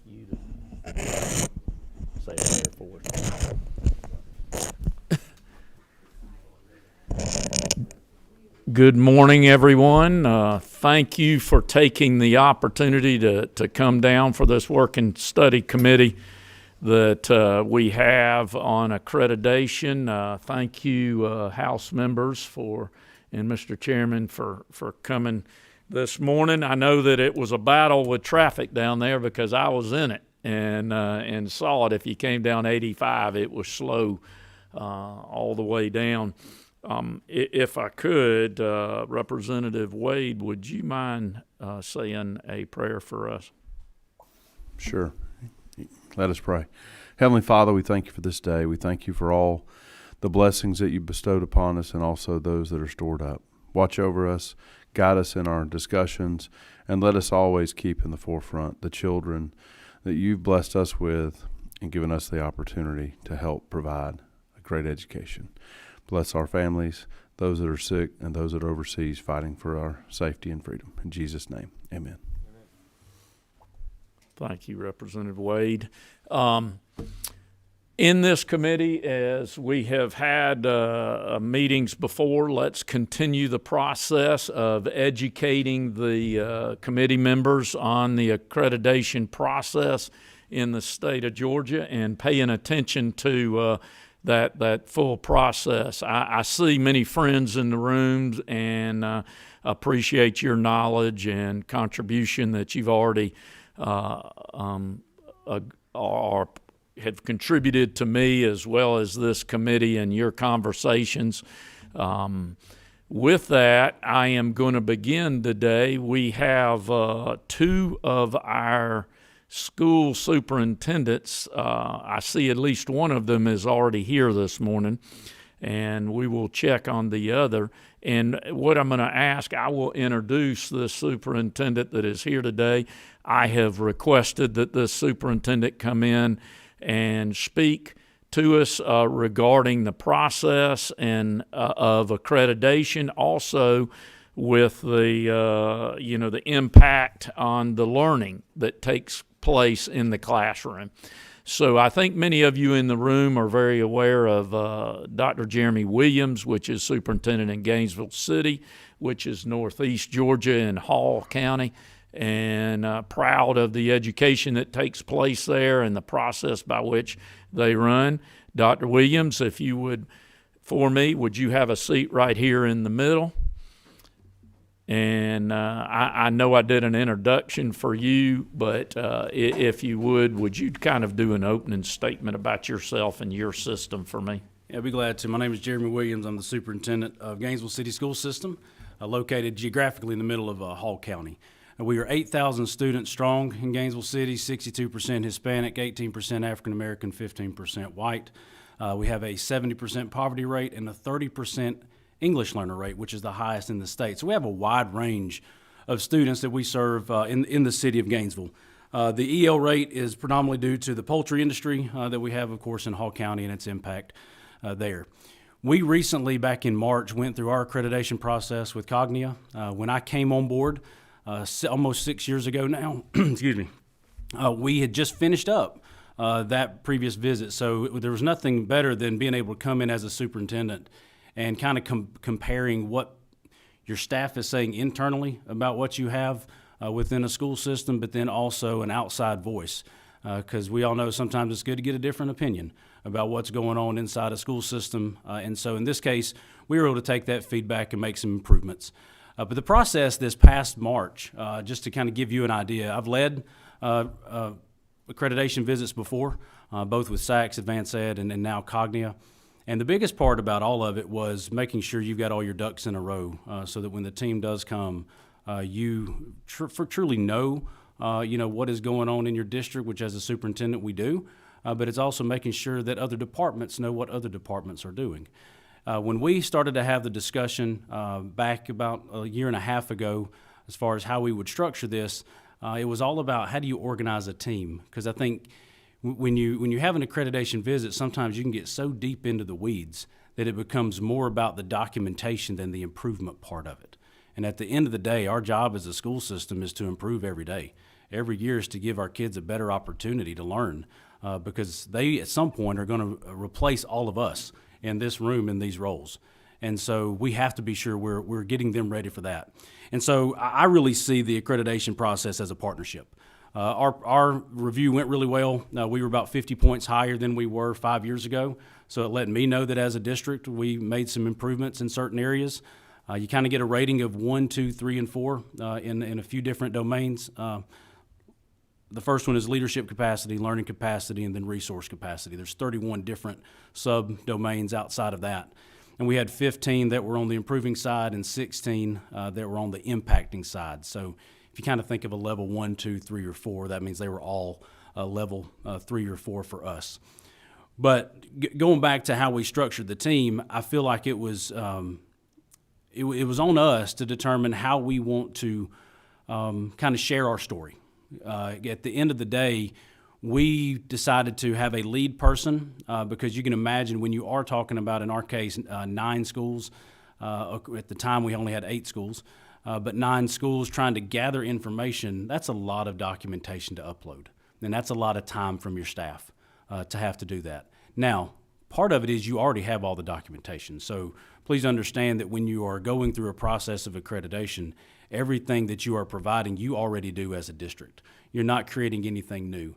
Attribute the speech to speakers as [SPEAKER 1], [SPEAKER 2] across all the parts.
[SPEAKER 1] you to say a prayer for us. Good morning, everyone. Thank you for taking the opportunity to come down for this work and study committee that we have on accreditation. Thank you, House members, and Mr. Chairman for coming this morning. I know that it was a battle with traffic down there because I was in it and saw it. If you came down 85, it was slow all the way down. If I could, Representative Wade, would you mind saying a prayer for us?
[SPEAKER 2] Sure. Let us pray. Heavenly Father, we thank you for this day. We thank you for all the blessings that you bestowed upon us and also those that are stored up. Watch over us, guide us in our discussions, and let us always keep in the forefront the children that you've blessed us with and given us the opportunity to help provide a great education. Bless our families, those that are sick, and those that are overseas fighting for our safety and freedom. In Jesus' name, amen.
[SPEAKER 1] Thank you, Representative Wade. In this committee, as we have had meetings before, let's continue the process of educating the committee members on the accreditation process in the state of Georgia and paying attention to that full process. I see many friends in the rooms and appreciate your knowledge and contribution that you've already have contributed to me as well as this committee and your conversations. With that, I am going to begin today. We have two of our school superintendents. I see at least one of them is already here this morning, and we will check on the other. And what I'm going to ask, I will introduce the superintendent that is here today. I have requested that this superintendent come in and speak to us regarding the process and of accreditation, also with the the impact on the learning that takes place in the classroom. So I think many of you in the room are very aware of Dr. Jeremy Williams, which is superintendent in Gainesville City, which is northeast Georgia in Hall County, and proud of the education that takes place there and the process by which they run. Dr. Williams, if you would, for me, would you have a seat right here in the middle? And I know I did an introduction for you, but if you would you kind of do an opening statement about yourself and your system for me?
[SPEAKER 3] Yeah, I'd be glad to. My name is Jeremy Williams. I'm the superintendent of Gainesville City School System, located geographically in the middle of Hall County. We are 8,000 students strong in Gainesville City, 62% Hispanic, 18% African American, 15% white. We have a 70% poverty rate and a 30% English learner rate, which is the highest in the state. So we have a wide range of students that we serve in the city of Gainesville. The EL rate is predominantly due to the poultry industry that we have, of course, in Hall County and its impact there. We recently, back in March, went through our accreditation process with Cognia. When I came on board almost 6 years ago now, excuse me, we had just finished up that previous visit. So there was nothing better than being able to come in as a superintendent and kind of comparing what your staff is saying internally about what you have within a school system, but then also an outside voice, because we all know sometimes it's good to get a different opinion about what's going on inside a school system. And so in this case, we were able to take that feedback and make some improvements. But the process this past March, just to kind of give you an idea, I've led accreditation visits before, both with SACS, Advanced Ed, and now Cognia. And the biggest part about all of it was making sure you've got all your ducks in a row so that when the team does come, you truly know, what is going on in your district, which as a superintendent we do, but it's also making sure that other departments know what other departments are doing. When we started to have the discussion back about a year and a half ago as far as how we would structure this, it was all about how do you organize a team, because I think when you have an accreditation visit, sometimes you can get so deep into the weeds that it becomes more about the documentation than the improvement part of it. And at the end of the day, our job as a school system is to improve every day. every year is to give our kids a better opportunity to learn, because they at some point are going to replace all of us in this room in these roles. And so we have to be sure we're getting them ready for that. And so I really see the accreditation process as a partnership. Our review went really well. We were about 50 points higher than we were 5 years ago. So it let me know that as a district, we made some improvements in certain areas. You kind of get a rating of 1, 2, 3, and 4 in a few different domains. The first one is leadership capacity, learning capacity, and then resource capacity. There's 31 different sub-domains outside of that. And we had 15 that were on the improving side and 16 that were on the impacting side. So if you kind of think of a level 1, 2, 3, or 4, that means they were all level 3 or 4 for us. But going back to how we structured the team, I feel like it was on us to determine how we want to kind of share our story. At the end of the day, we decided to have a lead person because you can imagine when you are talking about, in our case, 9 schools. At the time, we only had 8 schools. But 9 schools trying to gather information, that's a lot of documentation to upload. And that's a lot of time from your staff to have to do that. Now, part of it is you already have all the documentation. So please understand that when you are going through a process of accreditation, everything that you are providing, you already do as a district. You're not creating anything new.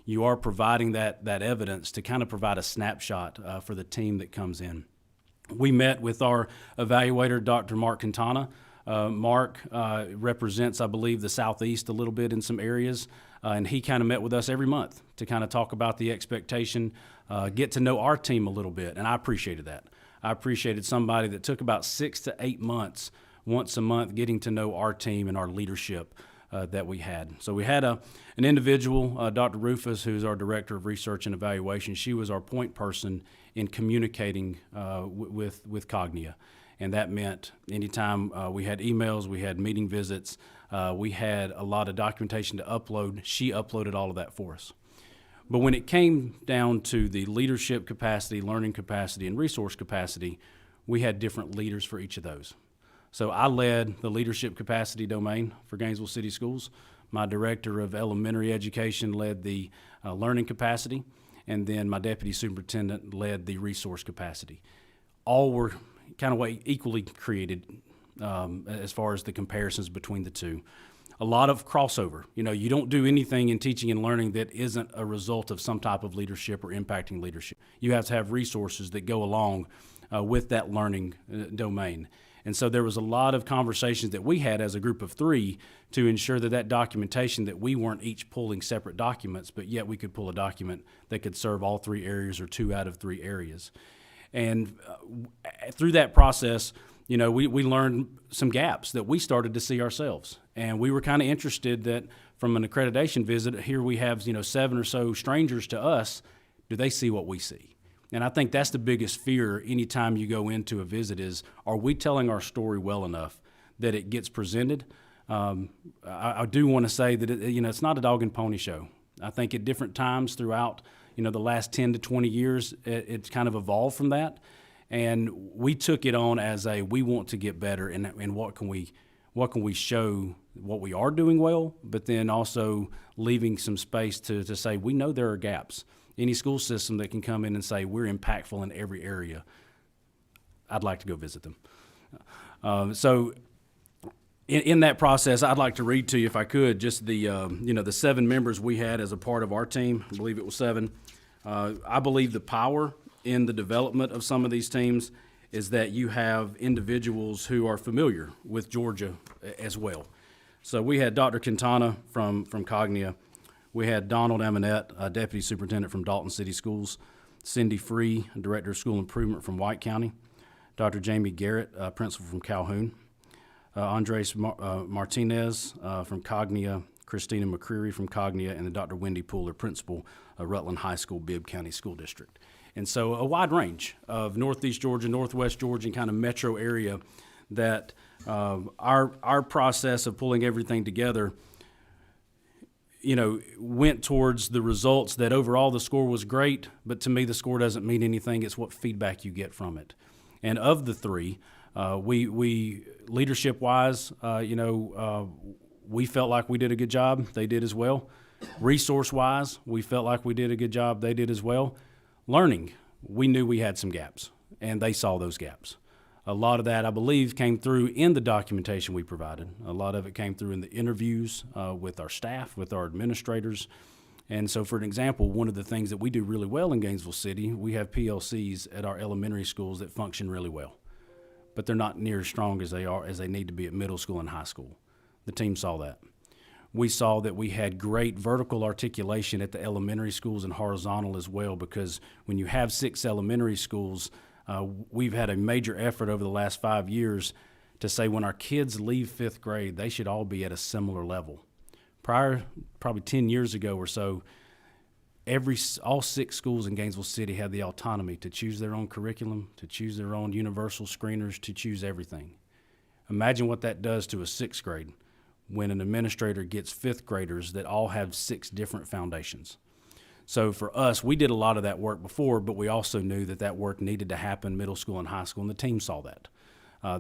[SPEAKER 3] You are providing that evidence to kind of provide a snapshot for the team that comes in. We met with our evaluator, Dr. Mark Quintana. Mark represents, I believe, the Southeast a little bit in some areas, and he kind of met with us every month to kind of talk about the expectation, get to know our team a little bit, and I appreciated that. I appreciated somebody that took about 6 to 8 months, once a month, getting to know our team and our leadership that we had. So we had an individual, Dr. Rufus, who's our Director of Research and Evaluation. She was our point person in communicating with Cognia. And that meant anytime we had emails, we had meeting visits, we had a lot of documentation to upload, she uploaded all of that for us. But when it came down to the leadership capacity, learning capacity, and resource capacity, we had different leaders for each of those. So I led the leadership capacity domain for Gainesville City Schools. My director of elementary education led the learning capacity, and then my deputy superintendent led the resource capacity. All were kind of equally created as far as the comparisons between the two. A lot of crossover. You know, you don't do anything in teaching and learning that isn't a result of some type of leadership or impacting leadership. You have to have resources that go along with that learning domain. And so there was a lot of conversations that we had as a group of 3 to ensure that documentation, that we weren't each pulling separate documents, but yet we could pull a document that could serve all 3 areas or 2 out of 3 areas. And through that process, you know, we learned some gaps that we started to see ourselves. And we were kind of interested that from an accreditation visit, here we have, 7 or so strangers to us. Do they see what we see? And I think that's the biggest fear anytime you go into a visit is, are we telling our story well enough that it gets presented? I do want to say that, it's not a dog and pony show. I think at different times throughout, the last 10 to 20 years, it's kind of evolved from that. And we took it on as we want to get better and what can we show what we are doing well, but then also leaving some space to say we know there are gaps. Any school system that can come in and say we're impactful in every area, I'd like to go visit them. So in that process, I'd like to read to you, if I could, just the 7 members we had as a part of our team. I believe it was 7. I believe the power in the development of some of these teams is that you have individuals who are familiar with Georgia as well. So we had Dr. Quintana from Cognia. We had Donald Amonette, Deputy Superintendent from Dalton City Schools, Cindy Free, Director of School Improvement from White County, Dr. Jamie Garrett, Principal from Calhoun, Andres Martinez from Cognia, Christina McCreary from Cognia, and then Dr. Wendy Pooler, Principal, Rutland High School, Bibb County School District. And so a wide range of Northeast Georgia, Northwest Georgia, and kind of metro area that our process of pulling everything together went towards the results that overall the score was great, but to me the score doesn't mean anything. It's what feedback you get from it. And of the 3, we leadership-wise, We felt like we did a good job. They did as well. Resource-wise, we felt like we did a good job. They did as well. Learning, we knew we had some gaps, and they saw those gaps. A lot of that, I believe, came through in the documentation we provided. A lot of it came through in the interviews with our staff, with our administrators. And so, for an example, one of the things that we do really well in Gainesville City, we have PLCs at our elementary schools that function really well, but they're not near as strong as they need to be at middle school and high school. The team saw that. We saw that we had great vertical articulation at the elementary schools and horizontal as well, because when you have 6 elementary schools, we've had a major effort over the last 5 years to say when our kids leave 5th grade, they should all be at a similar level. Prior, probably 10 years ago or so, all 6 schools in Gainesville City had the autonomy to choose their own curriculum, to choose their own universal screeners, to choose everything. Imagine what that does to a 6th grade when an administrator gets 5th graders that all have 6 different foundations. So for us, we did a lot of that work before, but we also knew that that work needed to happen middle school and high school, and the team saw that.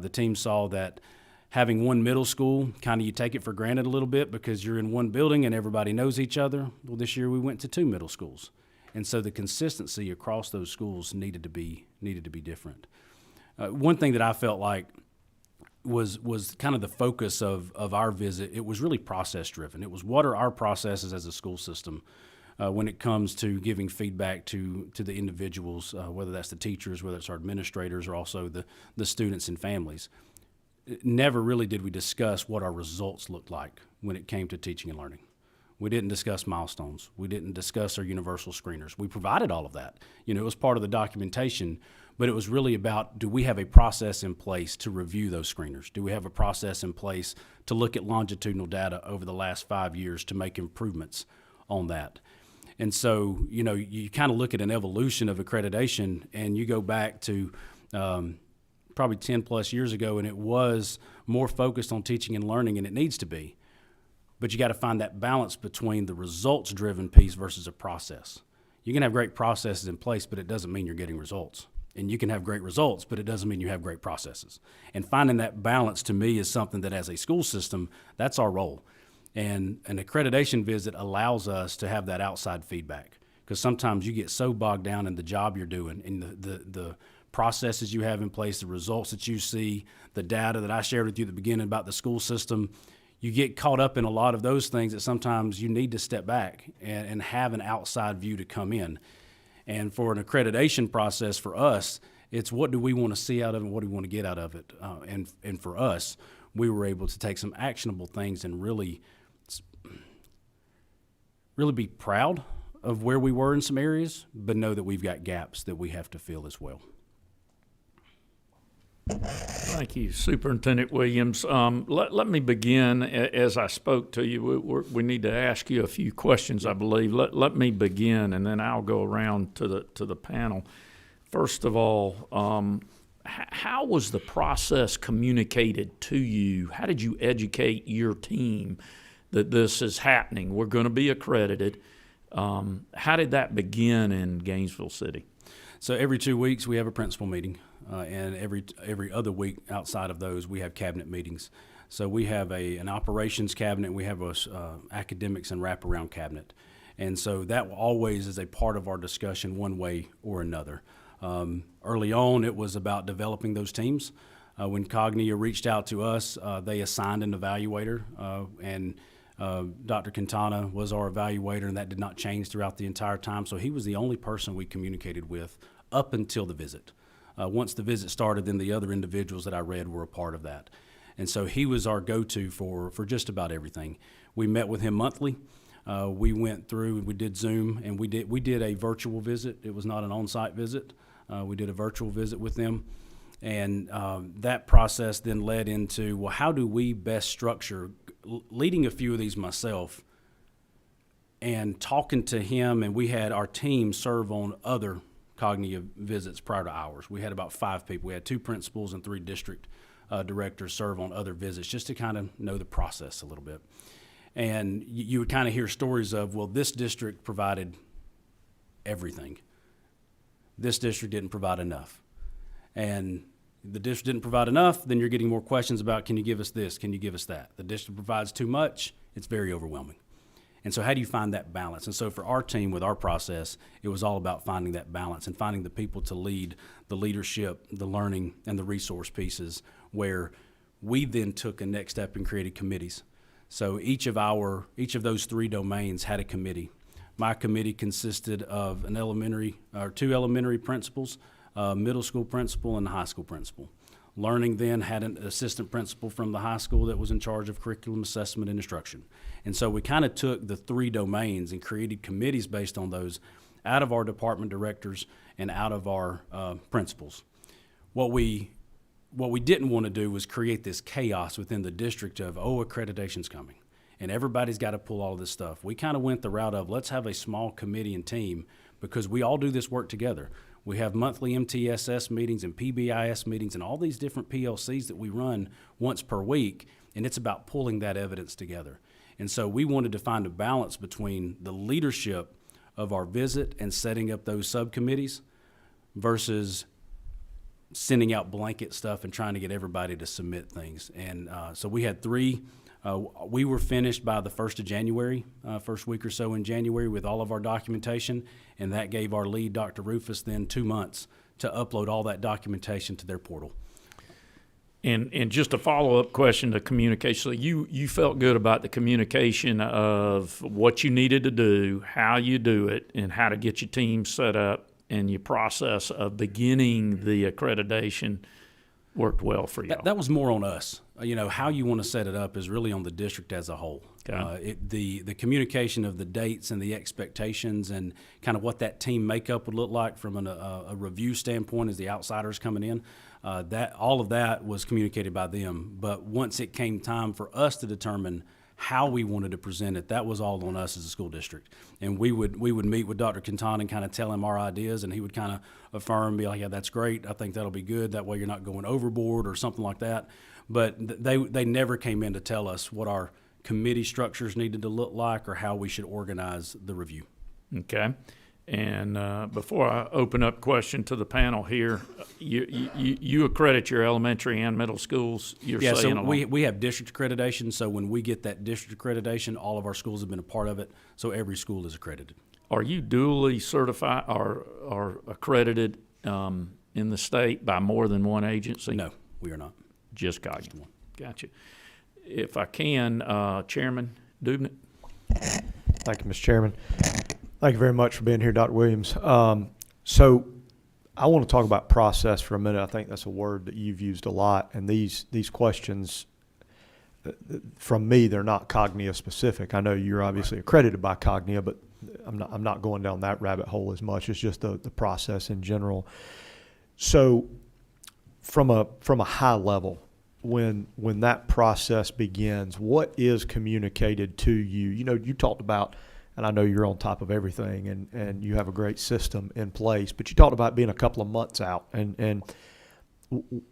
[SPEAKER 3] The team saw that having one middle school, kind of you take it for granted a little bit because you're in one building and everybody knows each other. Well, this year we went to 2 middle schools. And so the consistency across those schools needed to be different. One thing that I felt like was kind of the focus of our visit, it was really process driven. It was, what are our processes as a school system when it comes to giving feedback to the individuals, whether that's the teachers, whether it's our administrators, or also the students and families. Never really did we discuss what our results looked like when it came to teaching and learning. We didn't discuss milestones. We didn't discuss our universal screeners. We provided all of that. It was part of the documentation, but it was really about, do we have a process in place to review those screeners? Do we have a process in place to look at longitudinal data over the last 5 years to make improvements on that? And so, you kind of look at an evolution of accreditation, and you go back to probably 10 plus years ago, and it was more focused on teaching and learning, and it needs to be. But you got to find that balance between the results driven piece versus a process. You can have great processes in place, but it doesn't mean you're getting results. And you can have great results, but it doesn't mean you have great processes. And finding that balance, to me, is something that as a school system, that's our role. And an accreditation visit allows us to have that outside feedback, because sometimes you get so bogged down in the job you're doing and the processes you have in place, the results that you see, the data that I shared with you at the beginning about the school system. You get caught up in a lot of those things that sometimes you need to step back and have an outside view to come in. And for an accreditation process for us, it's what do we want to see out of it and what do we want to get out of it. And for us, we were able to take some actionable things and really be proud of where we were in some areas, but know that we've got gaps that we have to fill as well.
[SPEAKER 1] Thank you, Superintendent Williams. Let me begin. As I spoke to you, we need to ask you a few questions, I believe. Let me begin, and then I'll go around to the panel. First of all, how was the process communicated to you? How did you educate your team that this is happening? We're going to be accredited. How did that begin in Gainesville City?
[SPEAKER 3] So every 2 weeks we have a principal meeting, and every other week outside of those we have cabinet meetings. So we have an operations cabinet, we have a academics and wraparound cabinet, and so that always is a part of our discussion one way or another. Early on, it was about developing those teams. When Cognia reached out to us, they assigned an evaluator, and Dr. Quintana was our evaluator, and that did not change throughout the entire time. So he was the only person we communicated with up until the visit. Once the visit started, then the other individuals that I read were a part of that. And so he was our go-to for just about everything. We met with him monthly. We went through, we did Zoom, and we did a virtual visit. It was not an on-site visit. We did a virtual visit with them. And that process then led into, well, how do we best structure, leading a few of these myself and talking to him, and we had our team serve on other cognitive visits prior to ours. We had about 5 people. We had 2 principals and 3 district directors serve on other visits just to kind of know the process a little bit. And you would kind of hear stories of, well, this district provided everything. This district didn't provide enough. And The district didn't provide enough, then you're getting more questions about, can you give us this, can you give us that? The district provides too much, it's very overwhelming. And so how do you find that balance? And so for our team with our process, it was all about finding that balance and finding the people to lead, the leadership, the learning, and the resource pieces, where we then took a next step and created committees. So each of those 3 domains had a committee. My committee consisted of two elementary principals, middle school principal, and a high school principal. Learning then had an assistant principal from the high school that was in charge of curriculum assessment and instruction. And so we kind of took the 3 domains and created committees based on those out of our department directors and out of our principals. What we didn't want to do was create this chaos within the district of, accreditation's coming, and everybody's got to pull all of this stuff. We kind of went the route of, let's have a small committee and team, because we all do this work together. We have monthly MTSS meetings and PBIS meetings and all these different PLCs that we run once per week, and it's about pulling that evidence together. And so we wanted to find a balance between the leadership of our visit and setting up those subcommittees versus sending out blanket stuff and trying to get everybody to submit things. And so we had 3. We were finished by the 1st of January, first week or so in January, with all of our documentation, and that gave our lead, Dr. Rufus, then 2 months to upload all that documentation to their portal.
[SPEAKER 1] And just a follow-up question to communication. So you felt good about the communication of what you needed to do, how you do it, and how to get your team set up, and your process of beginning the accreditation worked well for you.
[SPEAKER 3] That was more on us. How you want to set it up is really on the district as a whole.
[SPEAKER 1] Okay.
[SPEAKER 3] The communication of the dates and the expectations and kind of what that team makeup would look like from a review standpoint as the outsiders coming in, all of that was communicated by them. But once it came time for us to determine how we wanted to present it, that was all on us as a school district. And we would meet with Dr. Quinton and kind of tell him our ideas, and he would kind of affirm, be like, yeah, that's great. I think that'll be good. That way you're not going overboard or something like that. But they never came in to tell us what our committee structures needed to look like or how we should organize the review.
[SPEAKER 1] Okay. And before I open up question to the panel here, you accredit your elementary and middle schools.
[SPEAKER 3] So we have district accreditation. So when we get that district accreditation, all of our schools have been a part of it. So every school is accredited.
[SPEAKER 1] Are you duly certified or accredited in the state by more than one agency?
[SPEAKER 3] No, we are not.
[SPEAKER 1] Just Cognitive. Gotcha. If I can, Chairman Dubnik.
[SPEAKER 4] Thank you, Mr. Chairman. Thank you very much for being here, Dr. Williams. So I want to talk about process for a minute. I think that's a word that you've used a lot. And these questions, from me, they're not Cognia specific. I know you're obviously accredited by Cognia, but I'm not going down that rabbit hole as much. It's just the process in general. So from a high level, when that process begins, what is communicated to you? You talked about, and I know you're on top of everything and you have a great system in place, but you talked about being a couple of months out, and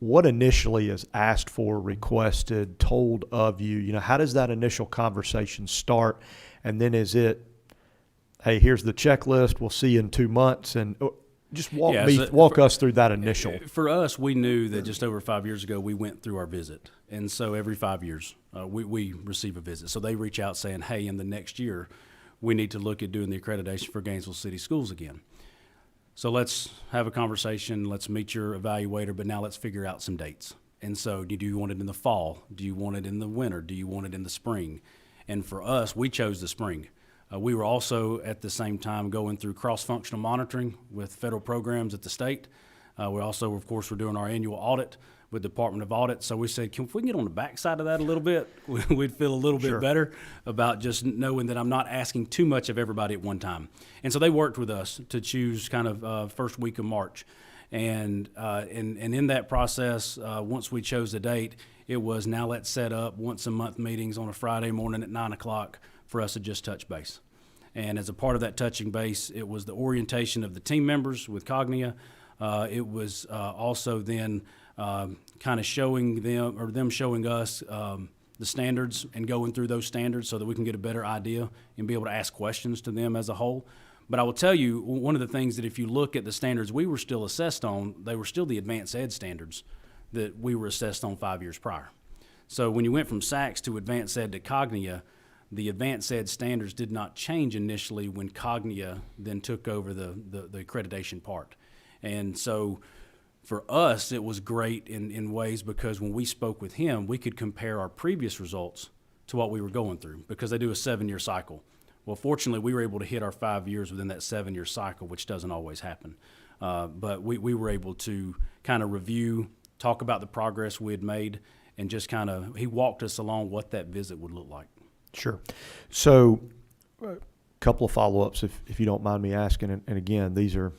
[SPEAKER 4] what initially is asked for, requested, told of you? How does that initial conversation start? And then is it, hey, here's the checklist, we'll see you in 2 months, and just walk us through that initial.
[SPEAKER 3] For us, we knew that just over 5 years ago, we went through our visit. And so every 5 years, we receive a visit. So they reach out saying, hey, in the next year, we need to look at doing the accreditation for Gainesville City Schools again. So let's have a conversation. Let's meet your evaluator, but now let's figure out some dates. And so do you want it in the fall? Do you want it in the winter? Do you want it in the spring? And for us, we chose the spring. We were also at the same time going through cross-functional monitoring with federal programs at the state. We also, of course, were doing our annual audit with the Department of Audit. So we said, if we can get on the backside of that a little bit, we'd feel a little bit better about just knowing that I'm not asking too much of everybody at one time. And so they worked with us to choose kind of first week of March. And in that process, once we chose the date, it was now let's set up once a month meetings on a Friday morning at 9 o'clock for us to just touch base. And as a part of that touching base, it was the orientation of the team members with Cognia. It was also then kind of showing them, or them showing us, the standards and going through those standards so that we can get a better idea and be able to ask questions to them as a whole. But I will tell you, one of the things that if you look at the standards we were still assessed on, they were still the advanced ed standards that we were assessed on 5 years prior. So when you went from SACS to Advanced Ed to Cognia, the Advanced Ed standards did not change initially when Cognia then took over the accreditation part. And so for us, it was great in ways because when we spoke with him, we could compare our previous results to what we were going through because they do a 7-year cycle. Well, fortunately, we were able to hit our 5 years within that 7-year cycle, which doesn't always happen. But we were able to kind of review, talk about the progress we had made, and just kind of, he walked us along what that visit would look like.
[SPEAKER 4] Sure. So a couple of follow-ups, if you don't mind me asking. And again, these are,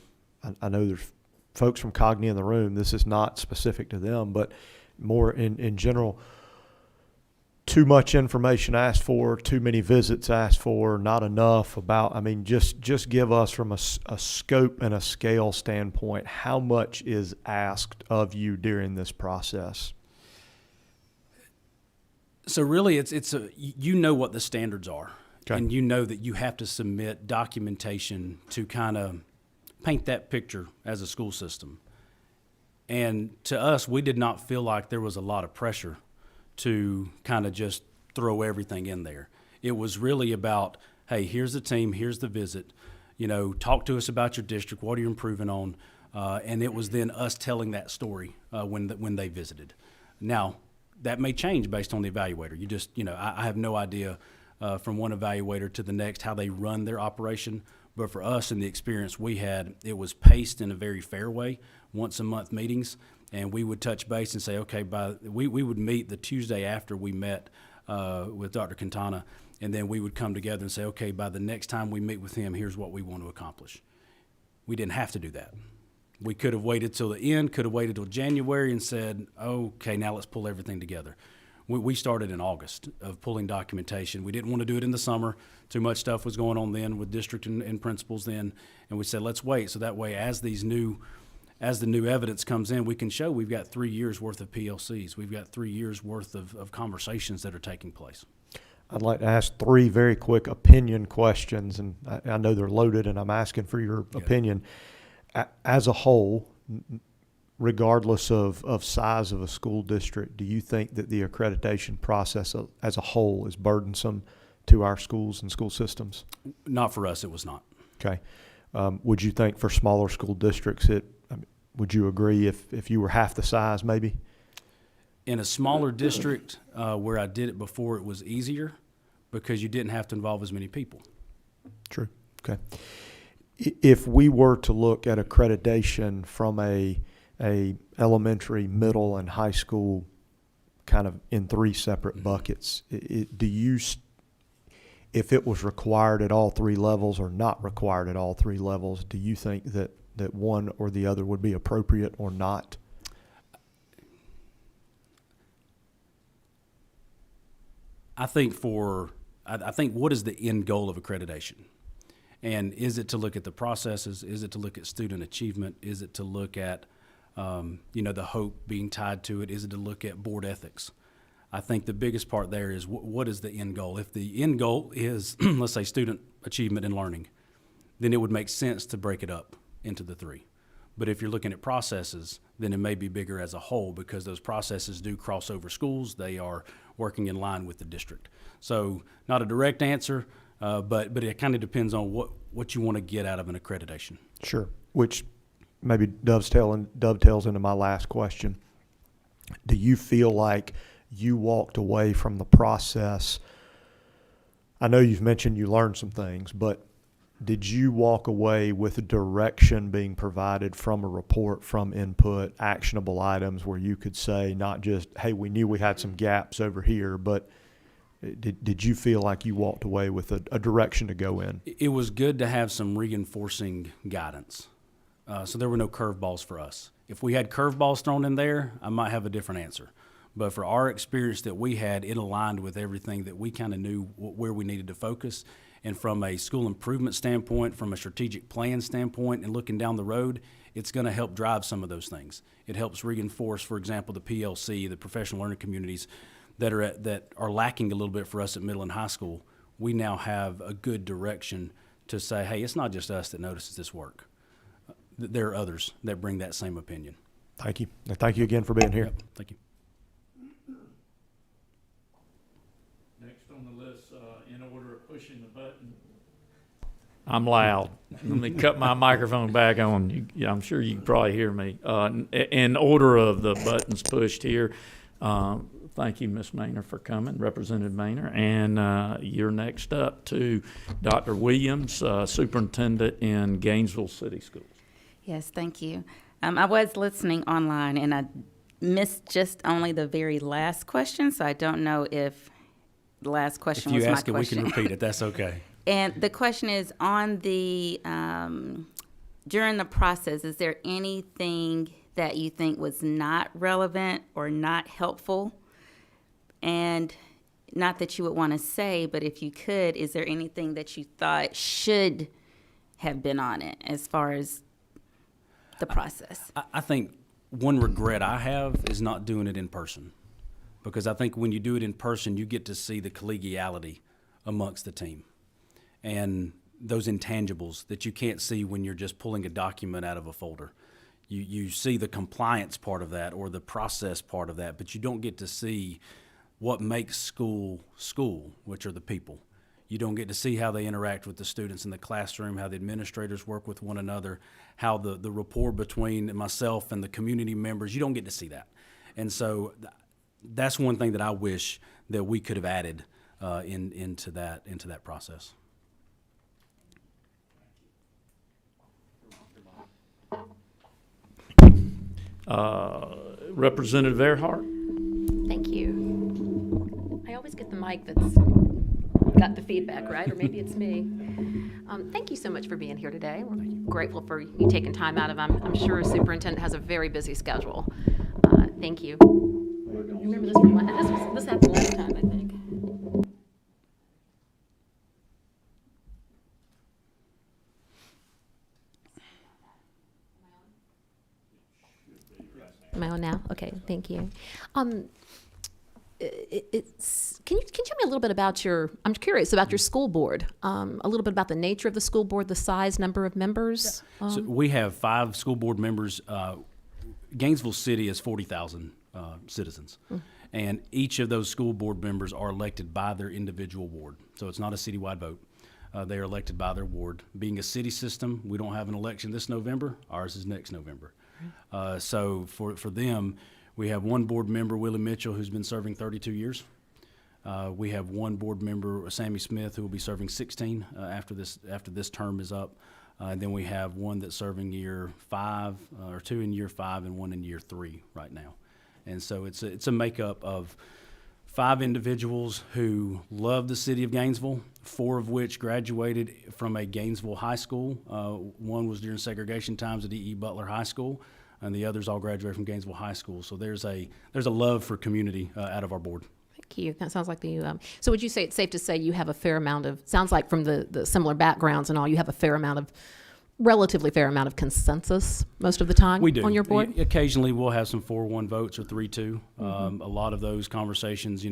[SPEAKER 4] I know there's folks from Cognia in the room. This is not specific to them, but more in general. Too much information asked for, too many visits asked for, not enough about, I mean, just give us from a scope and a scale standpoint, how much is asked of you during this process?
[SPEAKER 3] So really, it's you know what the standards are,
[SPEAKER 4] Okay.
[SPEAKER 3] and you know that you have to submit documentation to kind of paint that picture as a school system. And to us, we did not feel like there was a lot of pressure to kind of just throw everything in there. It was really about, hey, here's the team, here's the visit, talk to us about your district, what are you improving on? And it was then us telling that story when they visited. Now, that may change based on the evaluator. You just, I have no idea from one evaluator to the next how they run their operation. But for us and the experience we had, it was paced in a very fair way, once a month meetings. And we would touch base and say, okay, we would meet the Tuesday after we met with Dr. Quintana, and then we would come together and say, okay, by the next time we meet with him, here's what we want to accomplish. We didn't have to do that. We could have waited till the end, could have waited till January and said, okay, now let's pull everything together. We started in August of pulling documentation. We didn't want to do it in the summer. Too much stuff was going on then with district and principals then, and we said, let's wait. So that way, as the new evidence comes in, we can show we've got 3 years worth of PLCs. We've got 3 years worth of conversations that are taking place.
[SPEAKER 4] I'd like to ask 3 very quick opinion questions, and I know they're loaded, and I'm asking for your opinion. As a whole, regardless of size of a school district, do you think that the accreditation process as a whole is burdensome to our schools and school systems?
[SPEAKER 3] Not for us, it was not.
[SPEAKER 4] Okay. Would you think for smaller school districts, would you agree if you were half the size maybe?
[SPEAKER 3] In a smaller district where I did it before, it was easier because you didn't have to involve as many people.
[SPEAKER 4] True. Okay. If we were to look at accreditation from a elementary, middle, and high school kind of in 3 separate buckets, if it was required at all 3 levels or not required at all 3 levels, do you think that one or the other would be appropriate or not?
[SPEAKER 3] I think what is the end goal of accreditation? And is it to look at the processes? Is it to look at student achievement? Is it to look at, the hope being tied to it? Is it to look at board ethics? I think the biggest part there is what is the end goal? If the end goal is, let's say, student achievement and learning, then it would make sense to break it up into the 3. But if you're looking at processes, then it may be bigger as a whole because those processes do cross over schools. They are working in line with the district. So not a direct answer, but it kind of depends on what you want to get out of an accreditation.
[SPEAKER 4] Sure. Which maybe dovetails into my last question. Do you feel like you walked away from the process? I know you've mentioned you learned some things, but did you walk away with direction being provided from a report, from input, actionable items where you could say not just, hey, we knew we had some gaps over here, but did you feel like you walked away with a direction to go in?
[SPEAKER 3] It was good to have some reinforcing guidance. So there were no curveballs for us. If we had curveballs thrown in there, I might have a different answer. But for our experience that we had, it aligned with everything that we kind of knew where we needed to focus. And from a school improvement standpoint, from a strategic plan standpoint, and looking down the road, it's going to help drive some of those things. It helps reinforce, for example, the PLC, the professional learning communities that are lacking a little bit for us at middle and high school. We now have a good direction to say, hey, it's not just us that notices this work. There are others that bring that same opinion.
[SPEAKER 4] Thank you. And thank you again for being here.
[SPEAKER 3] Yep, thank you.
[SPEAKER 1] Next on the list, in order of pushing the button. I'm loud. Let me cut my microphone back on. I'm sure you can probably hear me. In order of the buttons pushed here, thank you, Ms. Maynor, for coming, Representative Maynor. And you're next up to Dr. Williams, Superintendent in Gainesville City Schools.
[SPEAKER 5] Yes, thank you. I was listening online, and I missed just only the very last question, so I don't know if the last question was my question.
[SPEAKER 3] If you ask it, we can repeat it. That's okay.
[SPEAKER 5] And the question is, on the, during the process, is there anything that you think was not relevant or not helpful? And not that you would want to say, but if you could, is there anything that you thought should have been on it as far as the process?
[SPEAKER 3] I think one regret I have is not doing it in person, because I think when you do it in person, you get to see the collegiality amongst the team and those intangibles that you can't see when you're just pulling a document out of a folder. You see the compliance part of that or the process part of that, but you don't get to see what makes school, which are the people. You don't get to see how they interact with the students in the classroom, how the administrators work with one another, how the rapport between myself and the community members. You don't get to see that. And so that's one thing that I wish that we could have added into that process.
[SPEAKER 1] Representative Earhart.
[SPEAKER 6] Thank you. I always get the mic that's got the feedback, right? Or maybe it's me. Thank you so much for being here today. We're grateful for you taking time out of, I'm sure a superintendent has a very busy schedule. Thank you. You remember this from this happened last time, I think. Am I on now? Okay, thank you. Can you tell me a little bit about I'm curious about your school board, a little bit about the nature of the school board, the size, number of members?
[SPEAKER 3] So we have 5 school board members. Gainesville City is 40,000 citizens, and each of those school board members are elected by their individual ward. So it's not a citywide vote. They are elected by their ward. Being a city system, we don't have an election this November. Ours is next November. So for them, we have one board member, Willie Mitchell, who's been serving 32 years. We have one board member, Sammy Smith, who will be serving 16 after this term is up. And then we have one that's serving year 5, or 2 in year 5 and 1 in year 3 right now. And so it's a makeup of 5 individuals who love the city of Gainesville, 4 of which graduated from a Gainesville high school. One was during segregation times at E.E. Butler High School, and the others all graduated from Gainesville High School. So there's a love for community out of our board.
[SPEAKER 6] Thank you. That sounds like so would you say it's safe to say you have a fair amount of, sounds like from the similar backgrounds and all, you have a relatively fair amount of consensus most of the time
[SPEAKER 3] we do.
[SPEAKER 6] On your board?
[SPEAKER 3] Occasionally we'll have some 4-1 votes or 3-2. A lot of those conversations,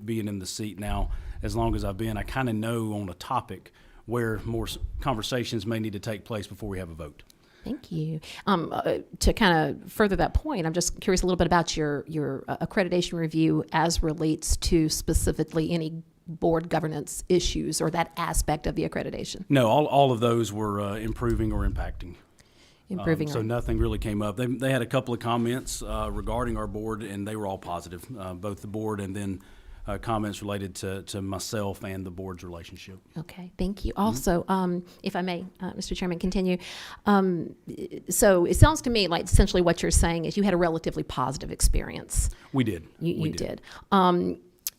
[SPEAKER 3] being in the seat now, as long as I've been, I kind of know on a topic where more conversations may need to take place before we have a vote.
[SPEAKER 6] Thank you. To kind of further that point, I'm just curious a little bit about your accreditation review as relates to specifically any board governance issues or that aspect of the accreditation.
[SPEAKER 3] No, all of those were improving or impacting. So nothing really came up. They had a couple of comments regarding our board, and they were all positive, both the board and then comments related to myself and the board's relationship.
[SPEAKER 6] Okay, thank you. Also, if I may, Mr. Chairman, continue. So it sounds to me like essentially what you're saying is you had a relatively positive experience.
[SPEAKER 3] We did.
[SPEAKER 6] You did.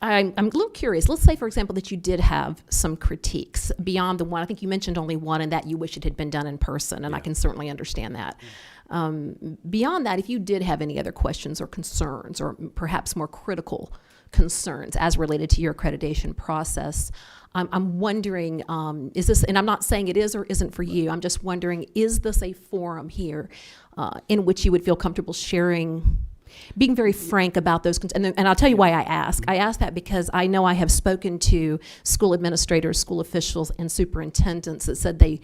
[SPEAKER 6] I'm a little curious. Let's say, for example, that you did have some critiques beyond the one. I think you mentioned only one, and that you wish it had been done in person, and I can certainly understand that. Beyond that, if you did have any other questions or concerns, or perhaps more critical concerns as related to your accreditation process, I'm wondering, is this, and I'm not saying it is or isn't for you, I'm just wondering, is this a forum here in which you would feel comfortable sharing, being very frank about those, and I'll tell you why I ask. I ask that because I know I have spoken to school administrators, school officials, and superintendents that said they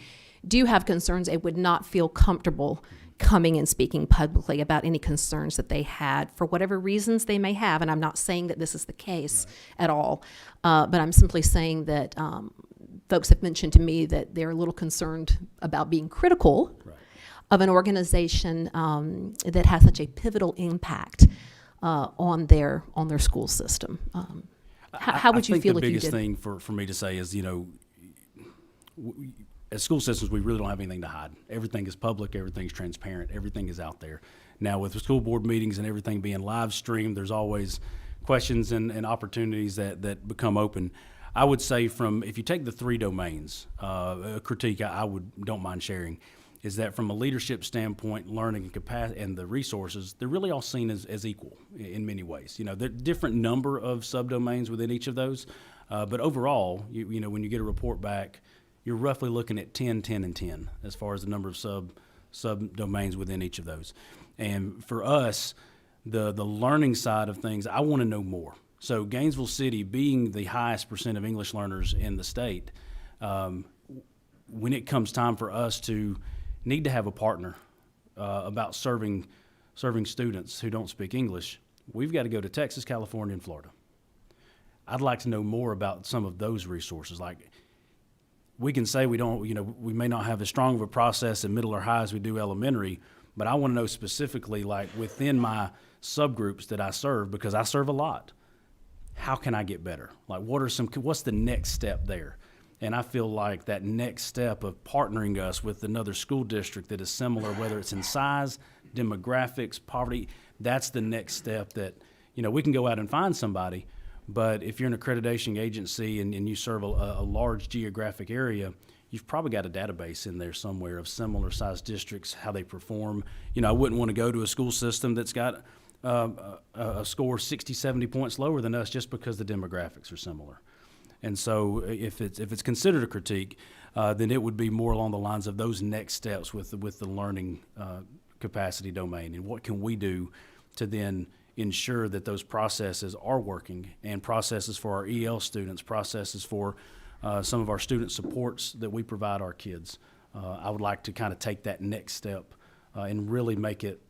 [SPEAKER 6] do have concerns. They would not feel comfortable coming and speaking publicly about any concerns that they had for whatever reasons they may have. And I'm not saying that this is the case at all, but I'm simply saying that folks have mentioned to me that they're a little concerned about being critical of an organization that has such a pivotal impact on their school system. How would you feel if you did?
[SPEAKER 3] I think the biggest thing for me to say is, as school systems, we really don't have anything to hide. Everything is public, everything's transparent, everything is out there. Now, with the school board meetings and everything being live streamed, there's always questions and opportunities that become open. I would say if you take the 3 domains, a critique don't mind sharing, is that from a leadership standpoint, learning and capacity and the resources, they're really all seen as equal in many ways. There are different number of subdomains within each of those, but overall, when you get a report back, you're roughly looking at 10, 10, and 10 as far as the number of subdomains within each of those. And for us, the learning side of things, I want to know more. So Gainesville City, being the highest % of English learners in the state, when it comes time for us to need to have a partner about serving students who don't speak English, we've got to go to Texas, California, and Florida. I'd like to know more about some of those resources. Like, we can say we we may not have as strong of a process in middle or high as we do elementary, but I want to know specifically, like within my subgroups that I serve, because I serve a lot, how can I get better? Like, what's the next step there? And I feel like that next step of partnering us with another school district that is similar, whether it's in size, demographics, poverty, that's the next step that, we can go out and find somebody. But if you're an accreditation agency and you serve a large geographic area, you've probably got a database in there somewhere of similar sized districts, how they perform. I wouldn't want to go to a school system that's got a score 60, 70 points lower than us just because the demographics are similar. And so if it's considered a critique, then it would be more along the lines of those next steps with the learning capacity domain, and what can we do to then ensure that those processes are working, and processes for our EL students, processes for some of our student supports that we provide our kids. I would like to kind of take that next step and really make it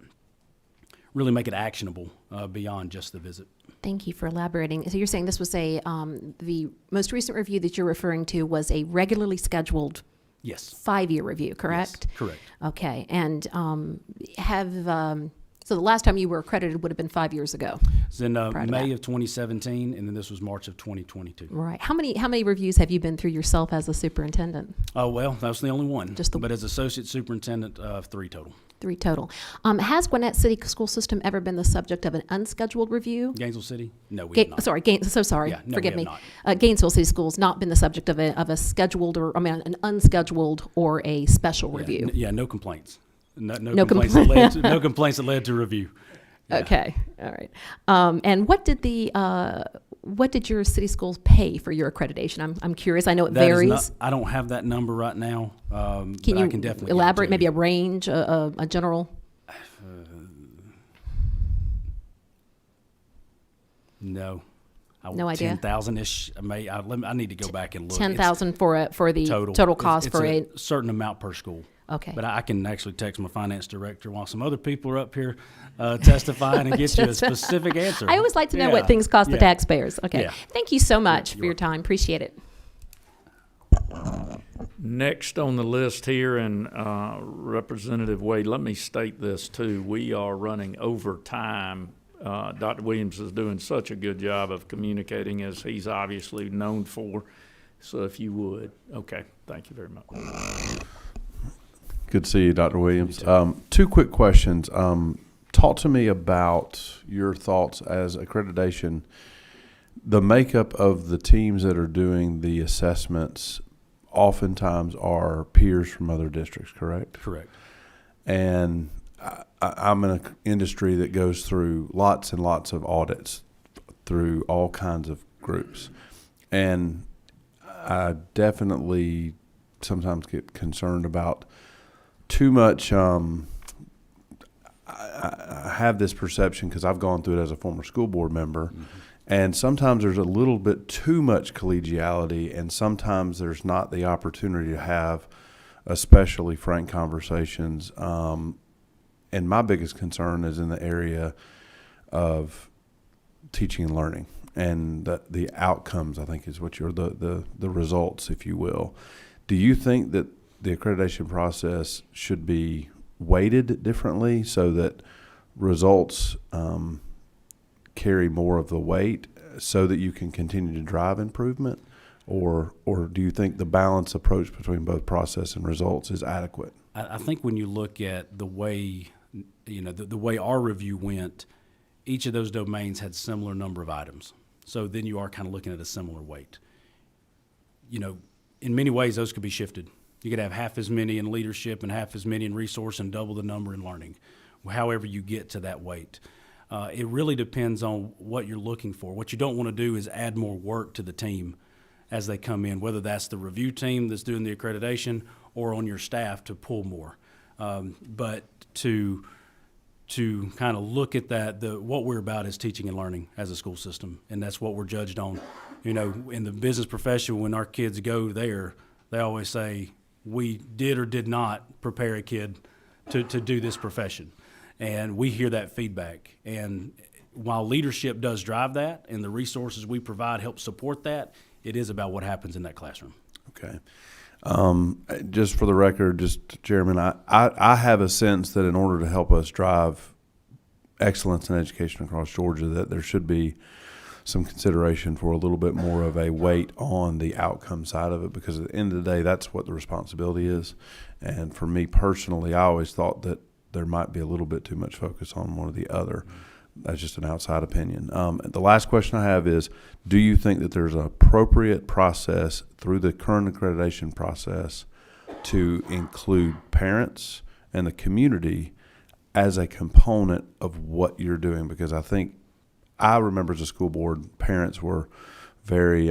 [SPEAKER 3] actionable beyond just the visit.
[SPEAKER 6] Thank you for elaborating. So you're saying this was the most recent review that you're referring to was a regularly scheduled
[SPEAKER 3] Yes.
[SPEAKER 6] 5-year review, correct?
[SPEAKER 3] Yes, correct.
[SPEAKER 6] Okay. And so the last time you were accredited would have been 5 years ago.
[SPEAKER 3] It's in May of 2017, and then this was March of 2022.
[SPEAKER 6] Right. How many reviews have you been through yourself as a superintendent?
[SPEAKER 3] Oh, well, that was the only one.
[SPEAKER 6] Just
[SPEAKER 3] but as associate superintendent, 3 total.
[SPEAKER 6] 3 total. Has Gwinnett City School System ever been the subject of an unscheduled review?
[SPEAKER 3] Gainesville City? No, we have not.
[SPEAKER 6] Sorry, so sorry.
[SPEAKER 3] Yeah, no,
[SPEAKER 6] Forgive
[SPEAKER 3] we
[SPEAKER 6] me.
[SPEAKER 3] have
[SPEAKER 6] Gainesville City Schools not been the subject of a scheduled an unscheduled or a special review.
[SPEAKER 3] No complaints. No
[SPEAKER 6] complaints.
[SPEAKER 3] No complaints that led to review. Yeah.
[SPEAKER 6] Okay, all right. And what did your city schools pay for your accreditation? I'm curious. I know it varies.
[SPEAKER 3] I don't have that number right now.
[SPEAKER 6] Can
[SPEAKER 3] but
[SPEAKER 6] you
[SPEAKER 3] I can definitely
[SPEAKER 6] elaborate? Maybe a range, a general.
[SPEAKER 3] No.
[SPEAKER 6] No idea.
[SPEAKER 3] 10,000-ish. I need to go back and look.
[SPEAKER 6] 10,000 for the total cost
[SPEAKER 3] it's
[SPEAKER 6] for
[SPEAKER 3] a certain amount per school.
[SPEAKER 6] Okay.
[SPEAKER 3] But I can actually text my finance director while some other people are up here testifying and get you a specific answer.
[SPEAKER 6] I always like to know what things cost the taxpayers. Okay.
[SPEAKER 3] Yeah.
[SPEAKER 6] Thank you so much for your time. Appreciate it.
[SPEAKER 1] Next on the list here, and Representative Wade, let me state this too. We are running over time. Dr. Williams is doing such a good job of communicating, as he's obviously known for. So if you would. Okay. Thank you very much.
[SPEAKER 2] Good to see you, Dr. Williams. 2 quick questions. Talk to me about your thoughts as accreditation. The makeup of the teams that are doing the assessments oftentimes are peers from other districts, correct?
[SPEAKER 3] Correct.
[SPEAKER 2] And I'm in an industry that goes through lots and lots of audits through all kinds of groups. And I definitely sometimes get concerned about too much. I have this perception because I've gone through it as a former school board member, and sometimes there's a little bit too much collegiality, and sometimes there's not the opportunity to have especially frank conversations and my biggest concern is in the area of teaching and learning, and the outcomes, I think, is what you're the results, if you will. Do you think that the accreditation process should be weighted differently so that results carry more of the weight so that you can continue to drive improvement? Or do you think the balanced approach between both process and results is adequate?
[SPEAKER 3] I think when you look at the way, the way our review went, each of those domains had similar number of items. So then you are kind of looking at a similar weight. In many ways, those could be shifted. You could have half as many in leadership and half as many in resource and double the number in learning, however you get to that weight. It really depends on what you're looking for. What you don't want to do is add more work to the team as they come in, whether that's the review team that's doing the accreditation or on your staff to pull more. But to kind of look at that, what we're about is teaching and learning as a school system, and that's what we're judged on. In the business profession, when our kids go there, they always say, we did or did not prepare a kid to do this profession. And we hear that feedback. And while leadership does drive that and the resources we provide help support that, it is about what happens in that classroom.
[SPEAKER 2] Okay. Just for the record, Chairman, I have a sense that in order to help us drive excellence in education across Georgia, that there should be some consideration for a little bit more of a weight on the outcome side of it, because at the end of the day, that's what the responsibility is. And for me personally, I always thought that there might be a little bit too much focus on one or the other. That's just an outside opinion. The last question I have is, do you think that there's an appropriate process through the current accreditation process to include parents and the community as a component of what you're doing? Because I remember as a school board, parents were very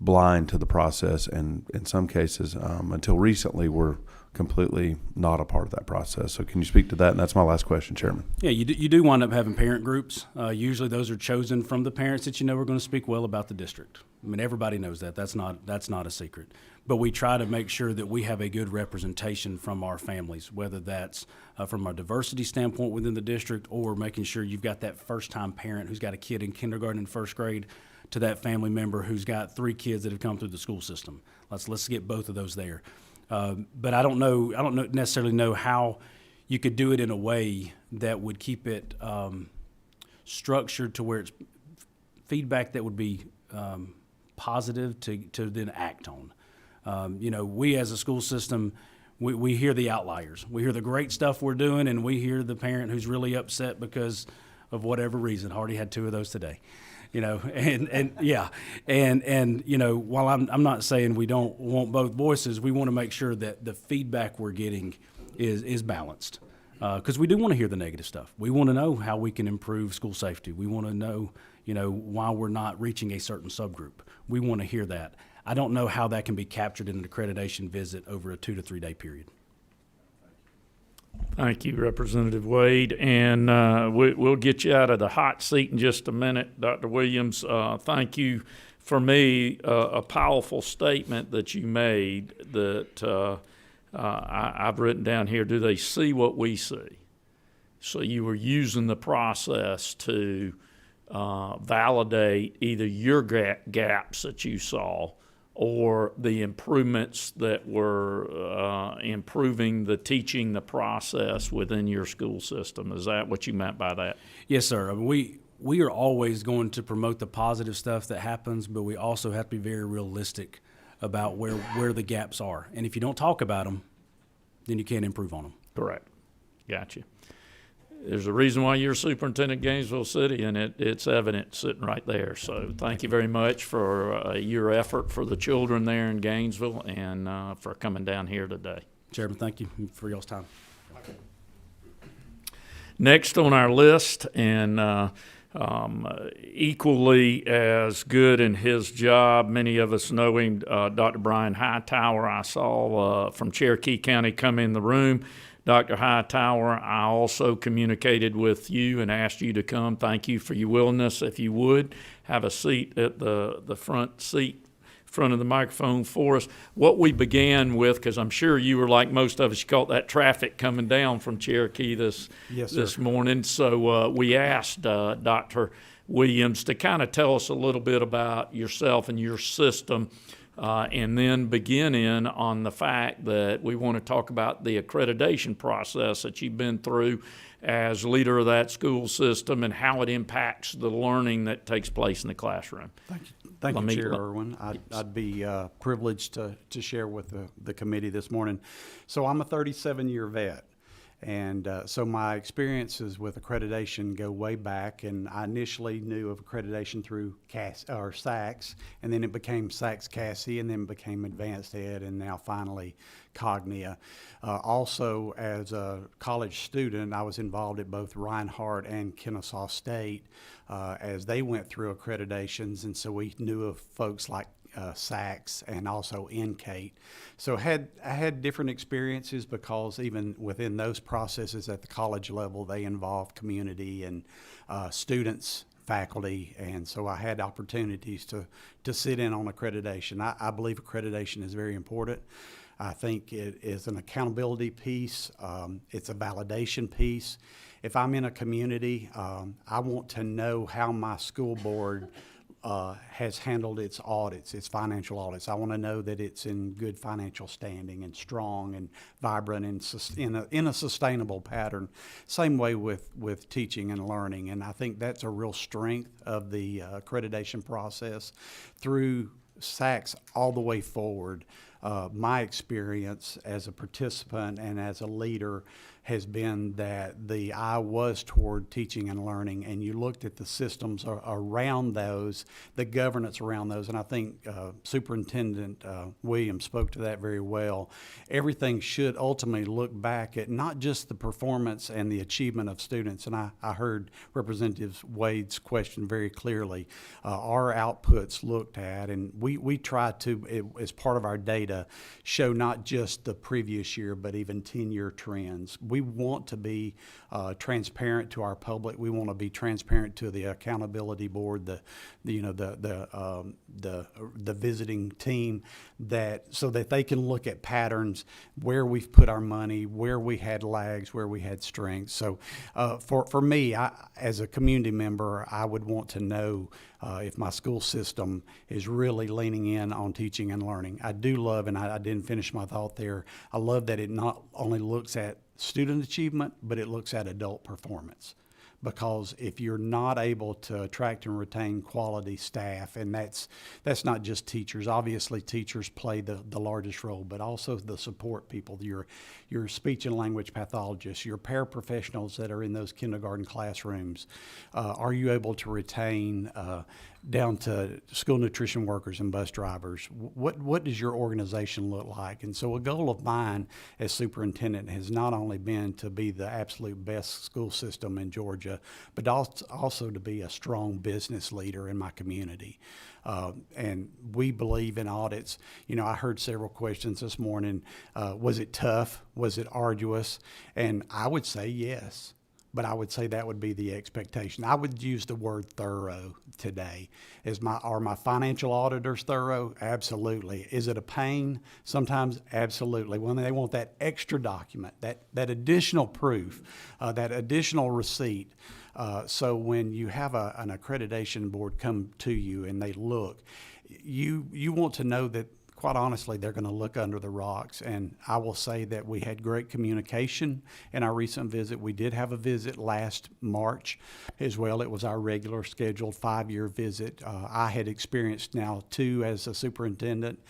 [SPEAKER 2] blind to the process, and in some cases, until recently, were completely not a part of that process. So can you speak to that? And that's my last question, Chairman.
[SPEAKER 3] Yeah, you do wind up having parent groups. Usually those are chosen from the parents that are going to speak well about the district. I mean, everybody knows that. That's not a secret. But we try to make sure that we have a good representation from our families, whether that's from our diversity standpoint within the district, or making sure you've got that first-time parent who's got a kid in kindergarten and first grade to that family member who's got 3 kids that have come through the school system. Let's get both of those there. But I don't necessarily know how you could do it in a way that would keep it structured to where it's feedback that would be positive to then act on. We as a school system, we hear the outliers. We hear the great stuff we're doing, and we hear the parent who's really upset because of whatever reason. I already had 2 of those today. While I'm not saying we don't want both voices, we want to make sure that the feedback we're getting is balanced, because we do want to hear the negative stuff. We want to know how we can improve school safety. We want to know, why we're not reaching a certain subgroup. We want to hear that. I don't know how that can be captured in an accreditation visit over a 2 to 3 day period.
[SPEAKER 1] Thank you, Representative Wade. And we'll get you out of the hot seat in just a minute, Dr. Williams. Thank you. For me, a powerful statement that you made that I've written down here. Do they see what we see? So you were using the process to validate either your gaps that you saw or the improvements that were improving the teaching, the process within your school system. Is that what you meant by that?
[SPEAKER 3] Yes, sir. I mean, we are always going to promote the positive stuff that happens, but we also have to be very realistic about where the gaps are. And if you don't talk about them, then you can't improve on them.
[SPEAKER 1] Correct. Gotcha. There's a reason why you're superintendent of Gainesville City, and it's evident sitting right there. So thank you very much for your effort for the children there in Gainesville and for coming down here today.
[SPEAKER 3] Chairman, thank you for y'all's time.
[SPEAKER 1] Next on our list, and equally as good in his job, many of us know him, Dr. Brian Hightower. I saw from Cherokee County come in the room. Dr. Hightower, I also communicated with you and asked you to come. Thank you for your willingness. If you would, have a seat at the front seat front of the microphone for us. What we began with, because I'm sure you were like most of us, you caught that traffic coming down from Cherokee this morning. So we asked Dr. Williams to kind of tell us a little bit about yourself and your system, and then begin in on the fact that we want to talk about the accreditation process that you've been through as leader of that school system and how it impacts the learning that takes place in the classroom.
[SPEAKER 7] Thank you, Chair Irwin. I'd be privileged to share with the committee this morning. So I'm a 37-year vet. And so my experiences with accreditation go way back, and I initially knew of accreditation through SACS, and then it became SACS-CASI, and then became Advanced Ed, and now finally Cognia. Also, as a college student, I was involved at both Reinhardt and Kennesaw State as they went through accreditations, and so we knew of folks like SACS and also NCATE. So I had different experiences because even within those processes at the college level, they involve community and students, faculty, and so I had opportunities to sit in on accreditation. I believe accreditation is very important. I think it is an accountability piece. It's a validation piece. If I'm in a community, I want to know how my school board has handled its audits, its financial audits. I want to know that it's in good financial standing and strong and vibrant and in a sustainable pattern. Same way with teaching and learning, and I think that's a real strength of the accreditation process through SACS all the way forward. My experience as a participant and as a leader has been that the eye was toward teaching and learning, and you looked at the systems around those, the governance around those, and I think Superintendent Williams spoke to that very well. Everything should ultimately look back at not just the performance and the achievement of students, and I heard Representative Wade's question very clearly. Our outputs looked at, and we try to, as part of our data, show not just the previous year, but even 10-year trends. We want to be transparent to our public. We want to be transparent to the accountability board, the visiting team, so that they can look at patterns, where we've put our money, where we had lags, where we had strengths. So for me, as a community member, I would want to know if my school system is really leaning in on teaching and learning. I do love, and I didn't finish my thought there, I love that it not only looks at student achievement, but it looks at adult performance. Because if you're not able to attract and retain quality staff, and that's not just teachers. Obviously, teachers play the largest role, but also the support people, your speech and language pathologists, your paraprofessionals that are in those kindergarten classrooms. Are you able to retain down to school nutrition workers and bus drivers? What does your organization look like? And so a goal of mine as superintendent has not only been to be the absolute best school system in Georgia, but also to be a strong business leader in my community. And we believe in audits. You know, I heard several questions this morning. Was it tough? Was it arduous? And I would say yes. But I would say that would be the expectation. I would use the word thorough today. Are my financial auditors thorough? Absolutely. Is it a pain? Sometimes, absolutely. When they want that extra document, that additional proof, that additional receipt. So when you have an accreditation board come to you and they look, you want to know that, quite honestly, they're going to look under the rocks. And I will say that we had great communication in our recent visit. We did have a visit last March as well. It was our regular scheduled 5-year visit. I had experienced now 2 as a superintendent.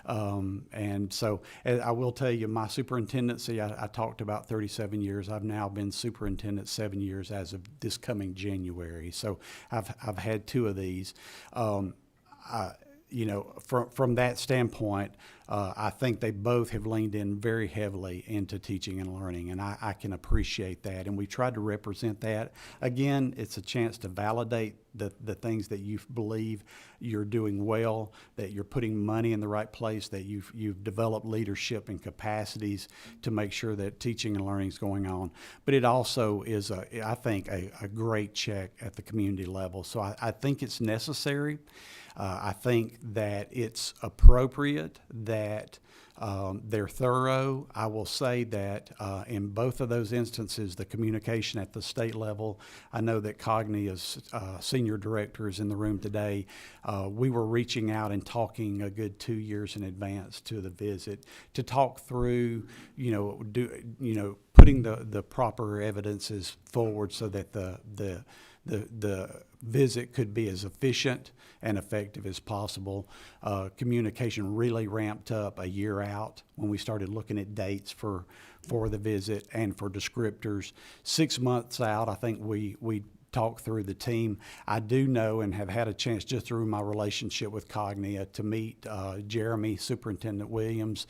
[SPEAKER 7] And so I will tell you, my superintendency, I talked about 37 years. I've now been superintendent 7 years as of this coming January. So I've had 2 of these. You know, from that standpoint, I think they both have leaned in very heavily into teaching and learning, and I can appreciate that. And we tried to represent that. Again, it's a chance to validate the things that you believe you're doing well, that you're putting money in the right place, that you've developed leadership and capacities to make sure that teaching and learning is going on. But it also is, I think, a great check at the community level. So I think it's necessary. I think that it's appropriate that they're thorough. I will say that in both of those instances, the communication at the state level, I know that Cognia's senior director is in the room today. We were reaching out and talking a good 2 years in advance to the visit to talk through, putting the proper evidences forward so that the visit could be as efficient and effective as possible. Communication really ramped up a year out when we started looking at dates for the visit and for descriptors. 6 months out, I think we talk through the team. I do know and have had a chance just through my relationship with Cognia to meet Jeremy, Superintendent Williams,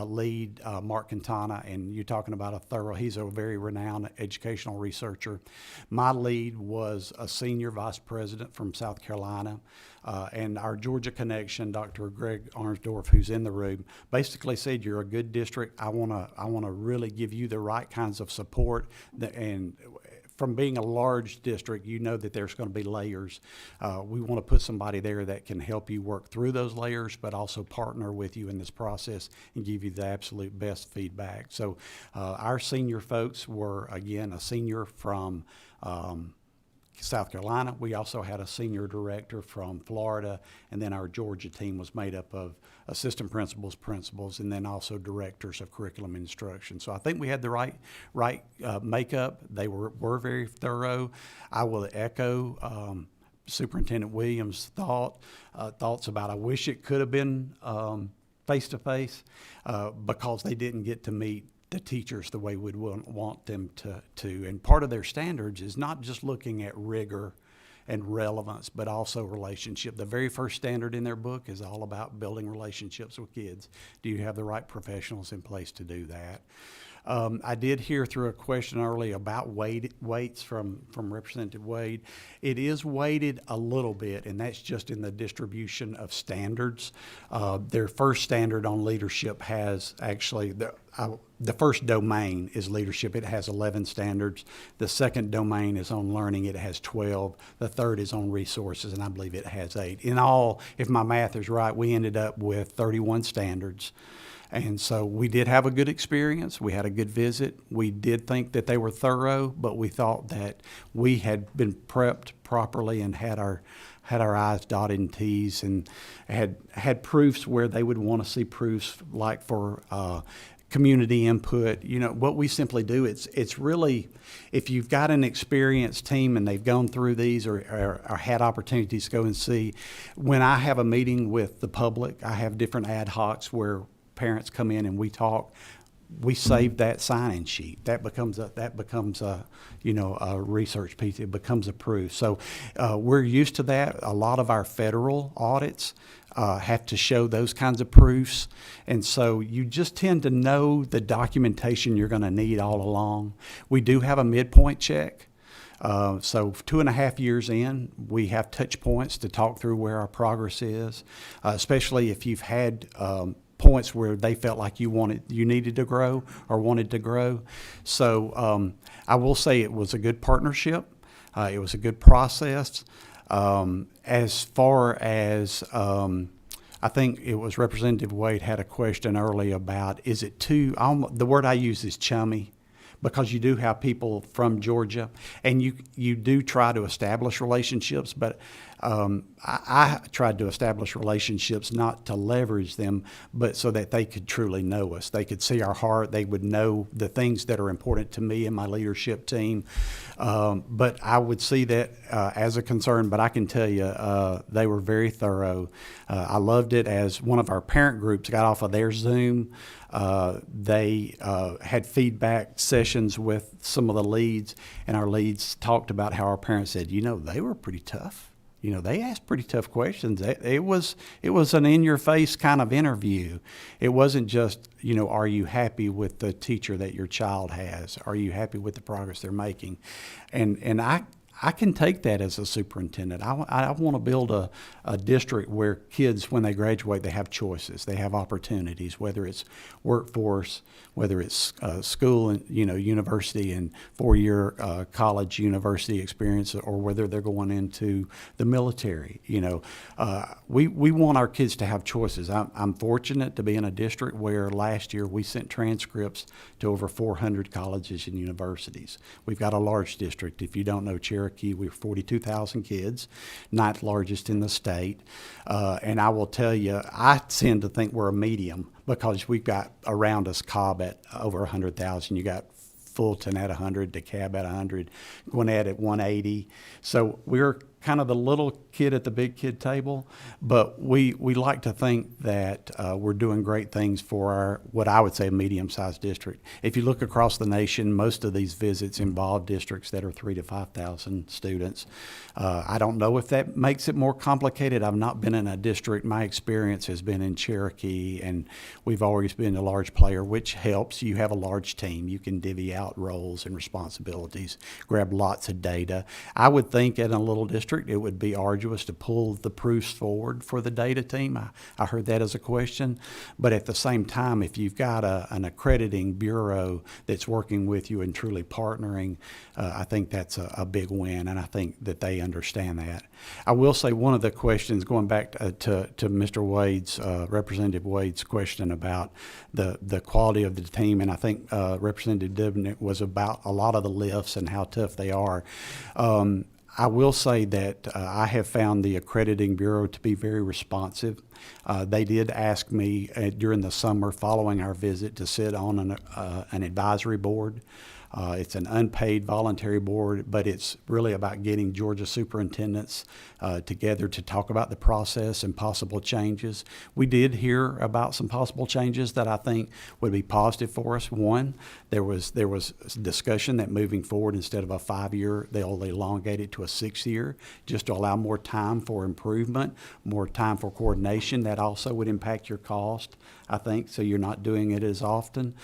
[SPEAKER 7] lead Mark Quintana, and you're talking about he's a very renowned educational researcher. My lead was a senior vice president from South Carolina, and our Georgia connection, Dr. Greg Arnsdorf, who's in the room, basically said, you're a good district. I wanna really give you the right kinds of support and from being a large district, you know that there's going to be layers. We want to put somebody there that can help you work through those layers, but also partner with you in this process and give you the absolute best feedback. So our senior folks were, again, a senior from South Carolina. We also had a senior director from Florida, and then our Georgia team was made up of assistant principals, and then also directors of curriculum instruction. So I think we had the right makeup. They were very thorough. I will echo Superintendent Williams' thoughts about, I wish it could have been face-to-face because they didn't get to meet the teachers the way we'd want them to. And part of their standards is not just looking at rigor and relevance, but also relationship. The very first standard in their book is all about building relationships with kids. Do you have the right professionals in place to do that? I did hear through a question earlier about weights from Representative Wade. It is weighted a little bit, and that's just in the distribution of standards. Their first standard on leadership has actually, the first domain is leadership. It has 11 standards. The second domain is on learning. It has 12. The third is on resources, and I believe it has 8. In all, if my math is right, we ended up with 31 standards. And so we did have a good experience. We had a good visit. We did think that they were thorough, but we thought that we had been prepped properly and had our I's dotted and T's, and had proofs where they would want to see proofs, like for community input. What we simply do, it's really, if you've got an experienced team and they've gone through these or had opportunities to go and see, when I have a meeting with the public, I have different ad hocs where parents come in and we talk. We save that sign-in sheet. That becomes a research piece. It becomes a proof. So we're used to that. A lot of our federal audits have to show those kinds of proofs, and so you just tend to know the documentation you're going to need all along. We do have a midpoint check. So 2.5 years in, we have touch points to talk through where our progress is, especially if you've had points where they felt like you needed to grow or wanted to grow. So I will say it was a good partnership. It was a good process. As far as I think it was Representative Wade had a question earlier about, is it the word I use is chummy, because you do have people from Georgia, and you do try to establish relationships, but I tried to establish relationships not to leverage them, but so that they could truly know us. They could see our heart. They would know the things that are important to me and my leadership team. But I would see that as a concern, but I can tell you they were very thorough. I loved it as one of our parent groups got off of their Zoom. They had feedback sessions with some of the leads, and our leads talked about how our parents said, they were pretty tough. You know, they asked pretty tough questions. It was an in-your-face kind of interview. It wasn't just, you know, are you happy with the teacher that your child has? Are you happy with the progress they're making? And I can take that as a superintendent. I want to build a district where kids, when they graduate, they have choices. They have opportunities, whether it's workforce, whether it's school and, you know, university and 4-year college university experience, or whether they're going into the military. You know, we want our kids to have choices. I'm fortunate to be in a district where last year we sent transcripts to over 400 colleges and universities. We've got a large district. If you don't know Cherokee, we're 42,000 kids, 9th largest in the state. And I will tell you, I tend to think we're a medium because we've got around us Cobb at over 100,000. You got Fulton at 100, DeKalb at 100, Gwinnett at 180. So we're kind of the little kid at the big kid table, but we like to think that we're doing great things for our, what I would say, a medium-sized district. If you look across the nation, most of these visits involve districts that are 3,000 to 5,000 students. I don't know if that makes it more complicated. I've not been in a district. My experience has been in Cherokee, and we've always been a large player, which helps. You have a large team. You can divvy out roles and responsibilities, grab lots of data. I would think in a little district, it would be arduous to pull the proofs forward for the data team. I heard that as a question. But at the same time, if you've got an accrediting bureau that's working with you and truly partnering, I think that's a big win, and I think that they understand that. I will say one of the questions, going back to Mr. Wade's, Representative Wade's question about the quality of the team, and I think Representative Dibnick was about a lot of the lifts and how tough they are. I will say that I have found the Accrediting Bureau to be very responsive. They did ask me during the summer following our visit to sit on an advisory board. It's an unpaid voluntary board, but it's really about getting Georgia superintendents together to talk about the process and possible changes. We did hear about some possible changes that I think would be positive for us. One, there was discussion that moving forward, instead of a 5-year, they'll elongate it to a 6-year, just to allow more time for improvement, more time for coordination. That also would impact your cost, I think, so you're not doing it as often.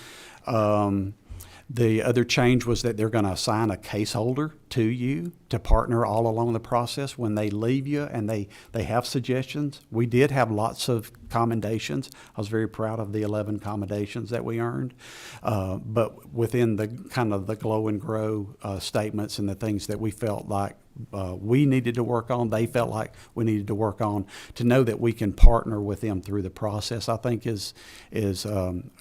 [SPEAKER 7] The other change was that they're going to assign a case holder to you to partner all along the process when they leave you and they have suggestions. We did have lots of commendations. I was very proud of the 11 commendations that we earned. But within the kind of the glow and grow statements and the things that we felt like we needed to work on, they felt like we needed to work on, to know that we can partner with them through the process, I think is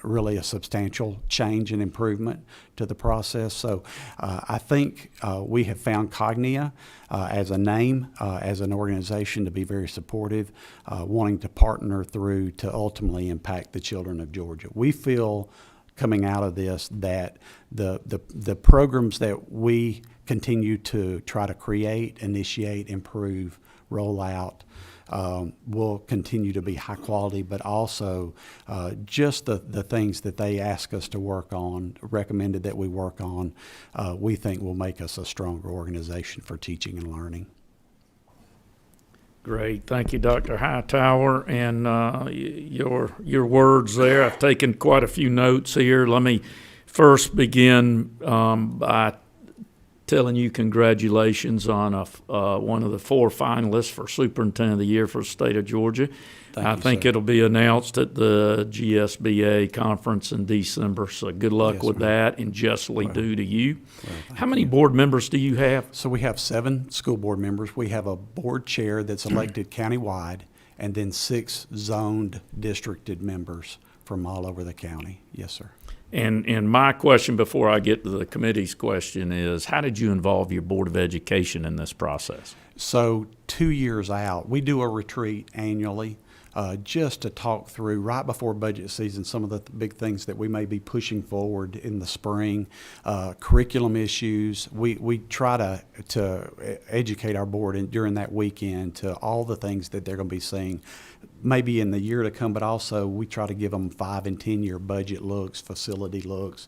[SPEAKER 7] really a substantial change and improvement to the process. So I think we have found Cognia as a name, as an organization, to be very supportive, wanting to partner through to ultimately impact the children of Georgia. We feel coming out of this that the programs that we continue to try to create, initiate, improve, roll out will continue to be high quality, but also just the things that they ask us to work on, recommended that we work on, we think will make us a stronger organization for teaching and learning.
[SPEAKER 1] Great. Thank you, Dr. Hightower. And your words there, I've taken quite a few notes here. Let me first begin by telling you congratulations on one of the 4 finalists for Superintendent of the Year for the state of Georgia. I think it'll be announced at the GSBA conference in December, so good luck with that, and justly due to you. How many board members do you have?
[SPEAKER 7] So we have 7 school board members. We have a board chair that's elected countywide, and then 6 zoned districted members from all over the county. Yes, sir.
[SPEAKER 1] And my question before I get to the committee's question is, how did you involve your Board of Education in this process?
[SPEAKER 7] So 2 years out, we do a retreat annually just to talk through, right before budget season, some of the big things that we may be pushing forward in the spring, curriculum issues. We try to educate our board during that weekend to all the things that they're going to be seeing maybe in the year to come, but also we try to give them 5 and 10 year budget looks, facility looks,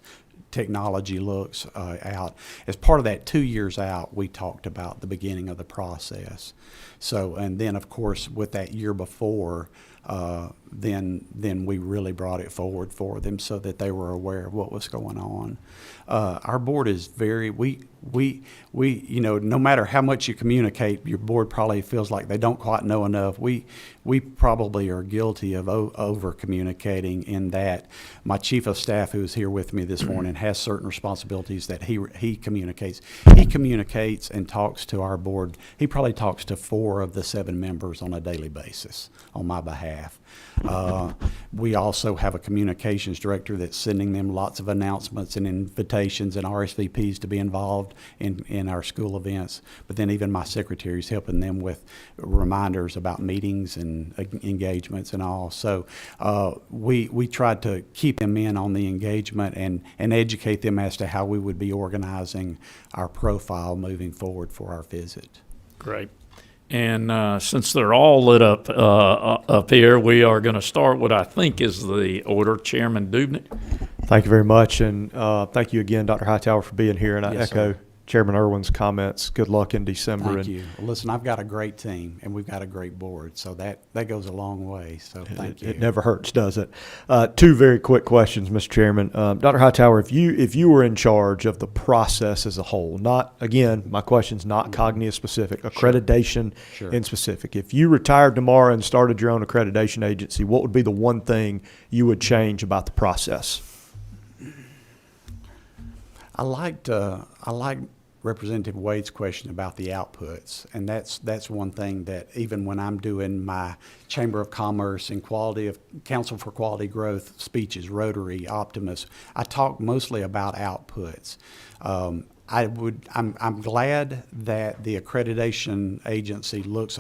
[SPEAKER 7] technology looks out. As part of that 2 years out, we talked about the beginning of the process. So, and then of course with that year before, then we really brought it forward for them so that they were aware of what was going on. Our board is very, you know, no matter how much you communicate, your board probably feels like they don't quite know enough. We probably are guilty of over communicating in that my chief of staff, who is here with me this morning, has certain responsibilities that he communicates. He communicates and talks to our board. He probably talks to 4 of the 7 members on a daily basis on my behalf. We also have a communications director that's sending them lots of announcements and invitations and RSVPs to be involved in our school events. But then even my secretary is helping them with reminders about meetings and engagements and all. So we tried to keep them in on the engagement and educate them as to how we would be organizing our profile moving forward for our visit.
[SPEAKER 1] Great. And since they're all lit up here, we are going to start what I think is the order. Chairman Dubnik.
[SPEAKER 4] Thank you very much, and thank you again, Dr. Hightower, for being here. And I
[SPEAKER 7] Yes,
[SPEAKER 4] echo
[SPEAKER 7] sir.
[SPEAKER 4] Chairman Irwin's comments. Good luck in December.
[SPEAKER 7] Thank you. Well, listen, I've got a great team, and we've got a great board, so that goes a long way. So thank you.
[SPEAKER 4] It never hurts, does it? 2 very quick questions, Mr. Chairman. Dr. Hightower, if you were in charge of the process as a whole, not, again, my question's not cognitive specific, accreditation
[SPEAKER 7] Sure.
[SPEAKER 4] in specific. If you retired tomorrow and started your own accreditation agency, what would be the one thing you would change about the process?
[SPEAKER 7] I liked Representative Wade's question about the outputs, and that's one thing that even when I'm doing my Chamber of Commerce and Council for Quality Growth speeches, Rotary, Optimus, I talk mostly about outputs. I'm glad that the accreditation agency looks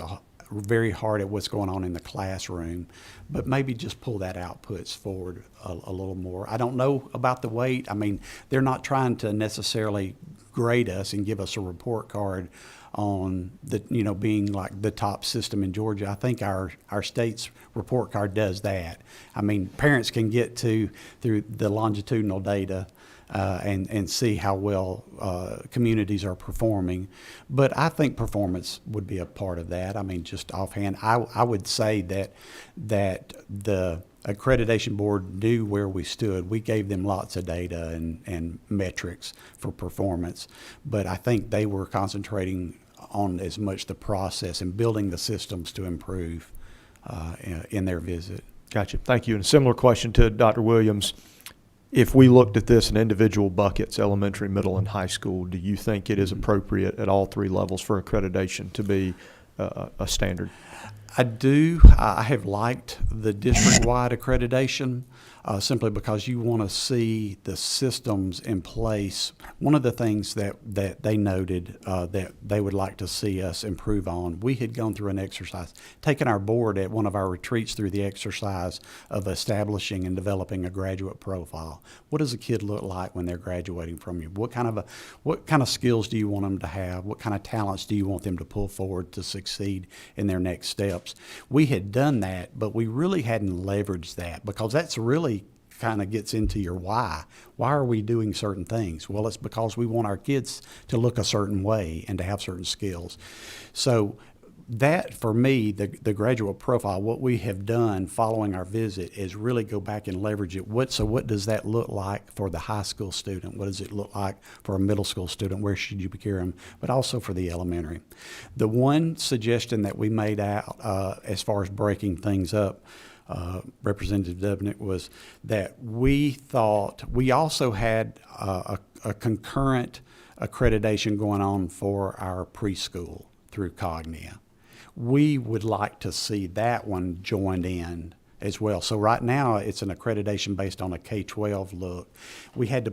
[SPEAKER 7] very hard at what's going on in the classroom, but maybe just pull that outputs forward a little more. I don't know about the weight. I mean, they're not trying to necessarily grade us and give us a report card on the, you know, being like the top system in Georgia. I think our state's report card does that. I mean, parents can get through the longitudinal data and see how well communities are performing. But I think performance would be a part of that. I mean, just offhand, I would say that the accreditation board knew where we stood. We gave them lots of data and metrics for performance, but I think they were concentrating on as much the process and building the systems to improve in their visit.
[SPEAKER 4] Gotcha. Thank you. And a similar question to Dr. Williams. If we looked at this in individual buckets, elementary, middle, and high school, do you think it is appropriate at all 3 levels for accreditation to be a standard?
[SPEAKER 7] I do. I have liked the district-wide accreditation simply because you want to see the systems in place. One of the things that they noted that they would like to see us improve on, we had gone through an exercise, taken our board at one of our retreats through the exercise of establishing and developing a graduate profile. What does a kid look like when they're graduating from you? What kind of skills do you want them to have? What kind of talents do you want them to pull forward to succeed in their next steps? We had done that, but we really hadn't leveraged that because that's really kind of gets into your why. Why are we doing certain things? Well, it's because we want our kids to look a certain way and to have certain skills. So that, for me, the graduate profile, what we have done following our visit is really go back and leverage it. So what does that look like for the high school student? What does it look like for a middle school student? Where should you procure them? But also for the elementary. The one suggestion that we made out as far as breaking things up, Representative Dubnik, was that we thought we also had a concurrent accreditation going on for our preschool through Cognia. We would like to see that one joined in as well. So right now it's an accreditation based on a K-12 look. We had to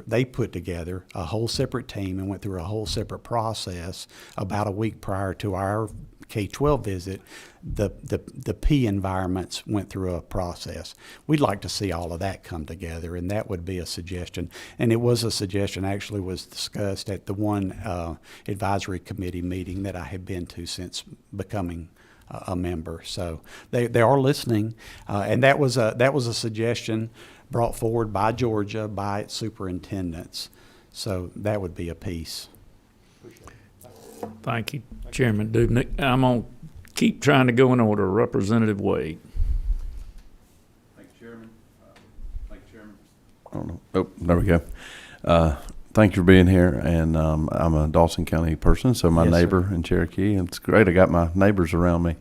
[SPEAKER 7] they put together a whole separate team and went through a whole separate process about a week prior to our K-12 visit. The P environments went through a process. We'd like to see all of that come together, and that would be a suggestion. And it was a suggestion, actually was discussed at the one advisory committee meeting that I have been to since becoming a member. So they are listening, and that was a suggestion brought forward by Georgia, by its superintendents. So that would be a piece.
[SPEAKER 1] Thank you, Chairman Dubnik. I'm going to keep trying to go in order. Representative Wade.
[SPEAKER 2] Thank you, Chairman. I don't know. Oh, there we go. Thank you for being here. And I'm a Dawson County person, so my
[SPEAKER 7] Yes,
[SPEAKER 2] neighbor
[SPEAKER 7] sir.
[SPEAKER 2] in Cherokee. It's great. I got my neighbors around me.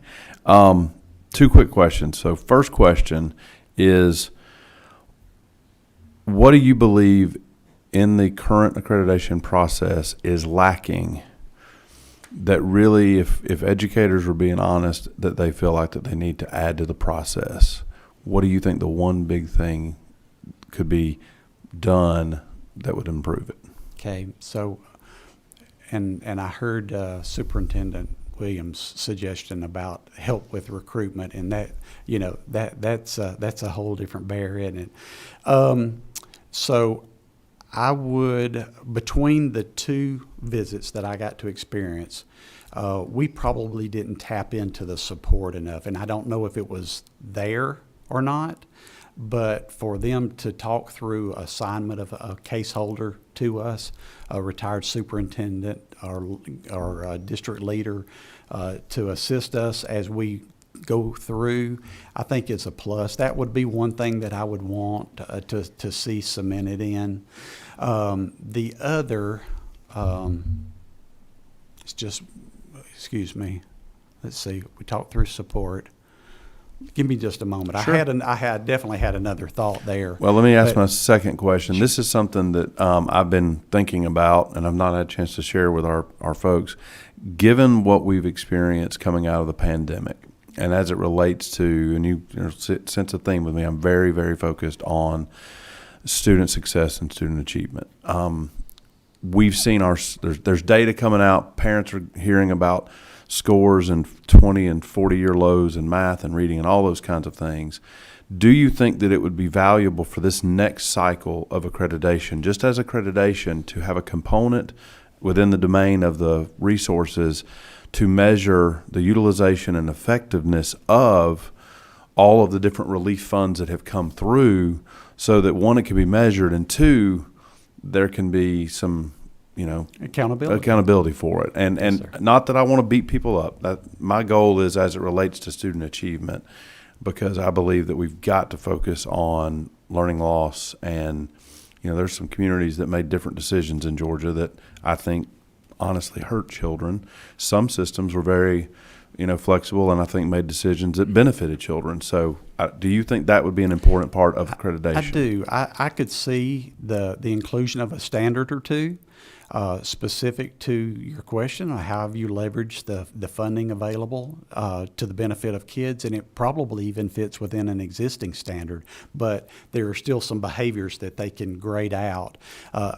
[SPEAKER 2] Two quick questions. So first question is, what do you believe in the current accreditation process is lacking that really, if educators were being honest, that they feel like that they need to add to the process? What do you think the one big thing could be done that would improve it?
[SPEAKER 7] Okay, so, and I heard Superintendent Williams' suggestion about help with recruitment, and that, you know, that's a whole different bear, isn't it? So I would, between the two visits that I got to experience, we probably didn't tap into the support enough, and I don't know if it was there or not, but for them to talk through assignment of a case holder to us, a retired superintendent or a district leader, to assist us as we go through, I think is a plus. That would be one thing that I would want to see cemented in. The other, it's just, excuse me, let's see, we talked through support. Give me just a moment.
[SPEAKER 2] Sure.
[SPEAKER 7] I had definitely had another thought there.
[SPEAKER 2] Well, let me ask
[SPEAKER 7] But-
[SPEAKER 2] my second question. This is something that I've been thinking about, and I've not had a chance to share with our folks. Given what we've experienced coming out of the pandemic, and as it relates to, and you sense a theme with me, I'm very, very focused on student success and student achievement. We've seen there's data coming out. Parents are hearing about scores and 20 and 40-year lows in math and reading and all those kinds of things. Do you think that it would be valuable for this next cycle of accreditation, just as accreditation, to have a component within the domain of the resources to measure the utilization and effectiveness of all of the different relief funds that have come through, so that one, it can be measured, and two, there can be some, accountability for it. And
[SPEAKER 7] Yes, sir.
[SPEAKER 2] not that I want to beat people up. My goal is as it relates to student achievement, because I believe that we've got to focus on learning loss. And, there's some communities that made different decisions in Georgia that I think honestly hurt children. Some systems were very, flexible, and I think made decisions that benefited children. So do you think that would be an important part of accreditation?
[SPEAKER 7] I do. I could see the inclusion of a standard or two specific to your question on how have you leveraged the funding available to the benefit of kids, and it probably even fits within an existing standard, but there are still some behaviors that they can grade out.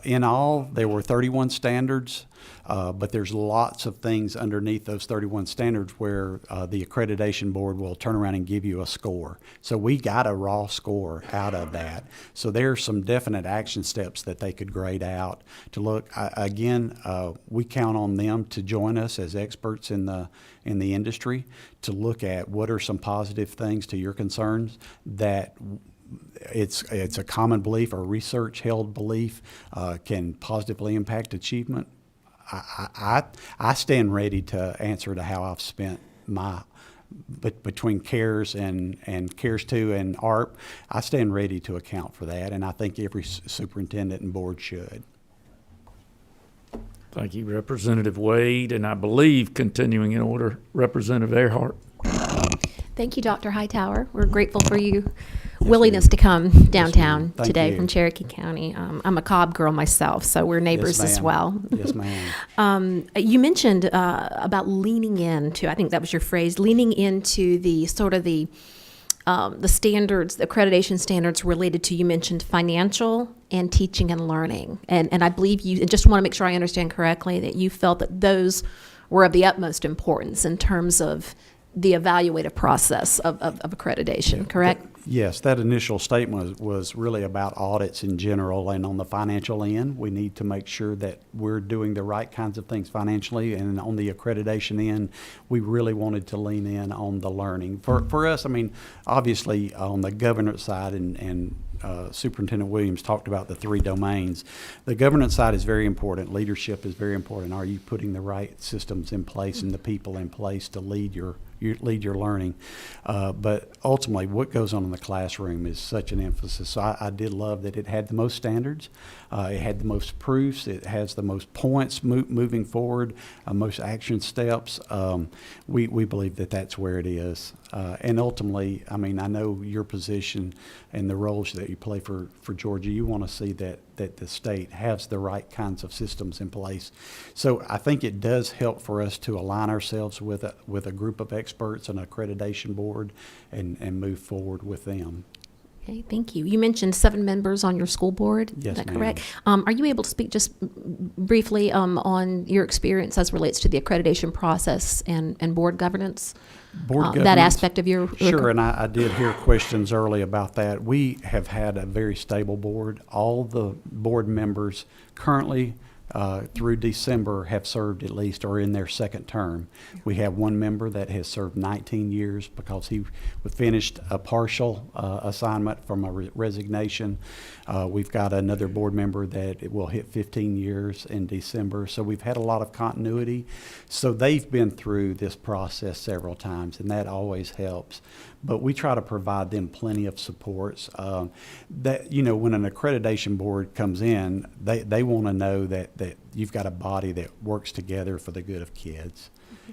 [SPEAKER 7] In all, there were 31 standards, but there's lots of things underneath those 31 standards where the accreditation board will turn around and give you a score. So we got a raw score out of that. So there are some definite action steps that they could grade out to look. Again, we count on them to join us as experts in the industry to look at what are some positive things to your concerns that it's a common belief or research held belief can positively impact achievement. I stand ready to answer to how I've spent but between CARES and CARES 2 and ARP, I stand ready to account for that, and I think every superintendent and board should.
[SPEAKER 1] Thank you, Representative Wade. And I believe, continuing in order, Representative Earhart.
[SPEAKER 6] Thank you, Dr. Hightower. We're grateful for you willingness to come downtown
[SPEAKER 7] Thank
[SPEAKER 6] today
[SPEAKER 7] you.
[SPEAKER 6] from Cherokee County. I'm a Cobb girl myself, so we're neighbors
[SPEAKER 7] Yes,
[SPEAKER 6] as
[SPEAKER 7] ma'am.
[SPEAKER 6] well.
[SPEAKER 7] Yes, ma'am.
[SPEAKER 6] You mentioned about leaning into, I think that was your phrase, leaning into the sort of the standards, the accreditation standards related to, you mentioned financial and teaching and learning. And I believe you, and just want to make sure I understand correctly, that you felt that those were of the utmost importance in terms of the evaluative process of accreditation, correct?
[SPEAKER 7] Yes, that initial statement was really about audits in general, and on the financial end, we need to make sure that we're doing the right kinds of things financially, and on the accreditation end, we really wanted to lean in on the learning. For us, I mean, obviously on the governance side and Superintendent Williams talked about the 3 domains. The governance side is very important. Leadership is very important. Are you putting the right systems in place and the people in place to lead your learning? But ultimately, what goes on in the classroom is such an emphasis. So I did love that it had the most standards, it had the most proofs, it has the most points moving forward, most action steps. We believe that that's where it is. And ultimately, I mean, I know your position and the roles that you play for Georgia, you want to see that the state has the right kinds of systems in place. So I think it does help for us to align ourselves with a group of experts, an accreditation board, and move forward with them.
[SPEAKER 6] Okay, thank you. You mentioned 7 members on your school board.
[SPEAKER 7] Yes,
[SPEAKER 6] is that
[SPEAKER 7] ma'am.
[SPEAKER 6] correct? Are you able to speak just briefly on your experience as relates to the accreditation process and board governance?
[SPEAKER 7] Board
[SPEAKER 6] That
[SPEAKER 7] governance.
[SPEAKER 6] aspect of your
[SPEAKER 7] Sure, and I did hear questions early about that. We have had a very stable board. All the board members currently through December have served at least or in their second term. We have one member that has served 19 years because he finished a partial assignment from a resignation. We've got another board member that will hit 15 years in December. So we've had a lot of continuity. So they've been through this process several times, and that always helps. But we try to provide them plenty of supports. That, you know, when an accreditation board comes in, they want to know that you've got a body that works together for the good of kids.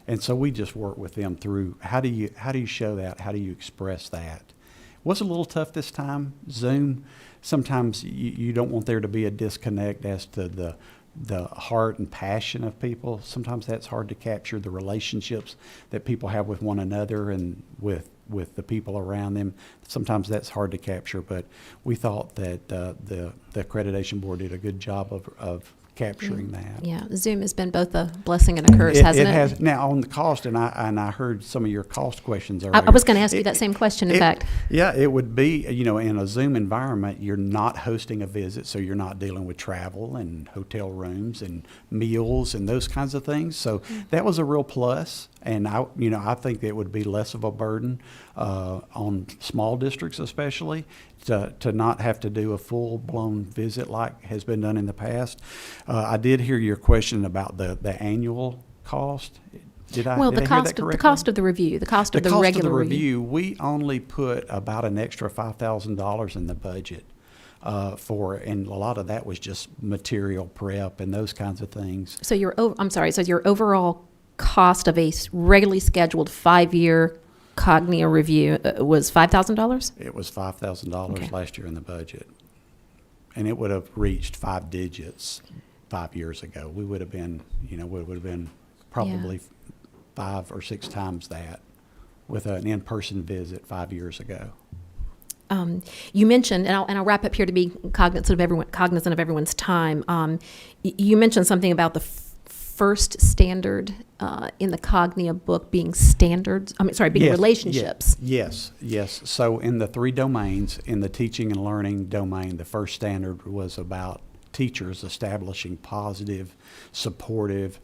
[SPEAKER 7] And so we just work with them through how do you show that? How do you express that? Was a little tough this time. Zoom, sometimes you don't want there to be a disconnect as to the heart and passion of people. Sometimes that's hard to capture, the relationships that people have with one another and with the people around them. Sometimes that's hard to capture, but we thought that the accreditation board did a good job of capturing that.
[SPEAKER 6] Yeah, Zoom has been both a blessing and a curse, hasn't it?
[SPEAKER 7] It has. Now, on the cost, and I heard some of your cost questions earlier.
[SPEAKER 6] I was going to ask you that same question, in fact.
[SPEAKER 7] Yeah, it would be, you know, in a Zoom environment, you're not hosting a visit, so you're not dealing with travel and hotel rooms and meals and those kinds of things. So that was a real plus, and I think it would be less of a burden on small districts especially to not have to do a full-blown visit like has been done in the past. I did hear your question about the annual cost. Did I hear that correctly?
[SPEAKER 6] The cost of the review, the cost of the regular review.
[SPEAKER 7] We only put about an extra $5,000 in the budget and a lot of that was just material prep and those kinds of things.
[SPEAKER 6] So your overall cost of a regularly scheduled 5-year Cognia review was $5,000?
[SPEAKER 7] It was $5,000
[SPEAKER 6] Okay.
[SPEAKER 7] last year in the budget. And it would have reached 5 digits 5 years ago. We would have been, probably 5 or 6 times that with an in-person visit 5 years ago.
[SPEAKER 6] You mentioned, and I'll wrap up here to be cognizant of everyone's time. You mentioned something about the first standard in the Cognia book being standards. Being relationships.
[SPEAKER 7] Yes. So in the 3 domains, in the teaching and learning domain, the first standard was about teachers establishing positive, supportive,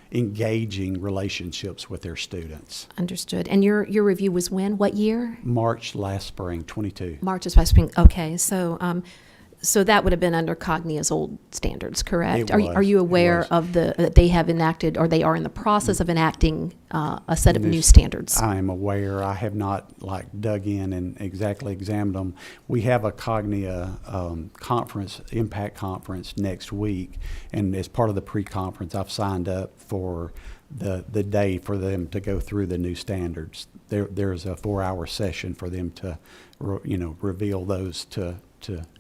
[SPEAKER 7] engaging relationships with their students.
[SPEAKER 6] Understood. And your review was when? What year?
[SPEAKER 7] March last spring, 22.
[SPEAKER 6] March is last spring. Okay, so that would have been under Cognia's old standards, correct?
[SPEAKER 7] It was.
[SPEAKER 6] Are you aware
[SPEAKER 7] It was.
[SPEAKER 6] of that they have enacted, or they are in the process of enacting a set of new standards?
[SPEAKER 7] I am aware. I have not dug in and exactly examined them. We have a Cognia conference, impact conference next week, and as part of the pre-conference, I've signed up for the day for them to go through the new standards. There's a 4-hour session for them to, reveal those to.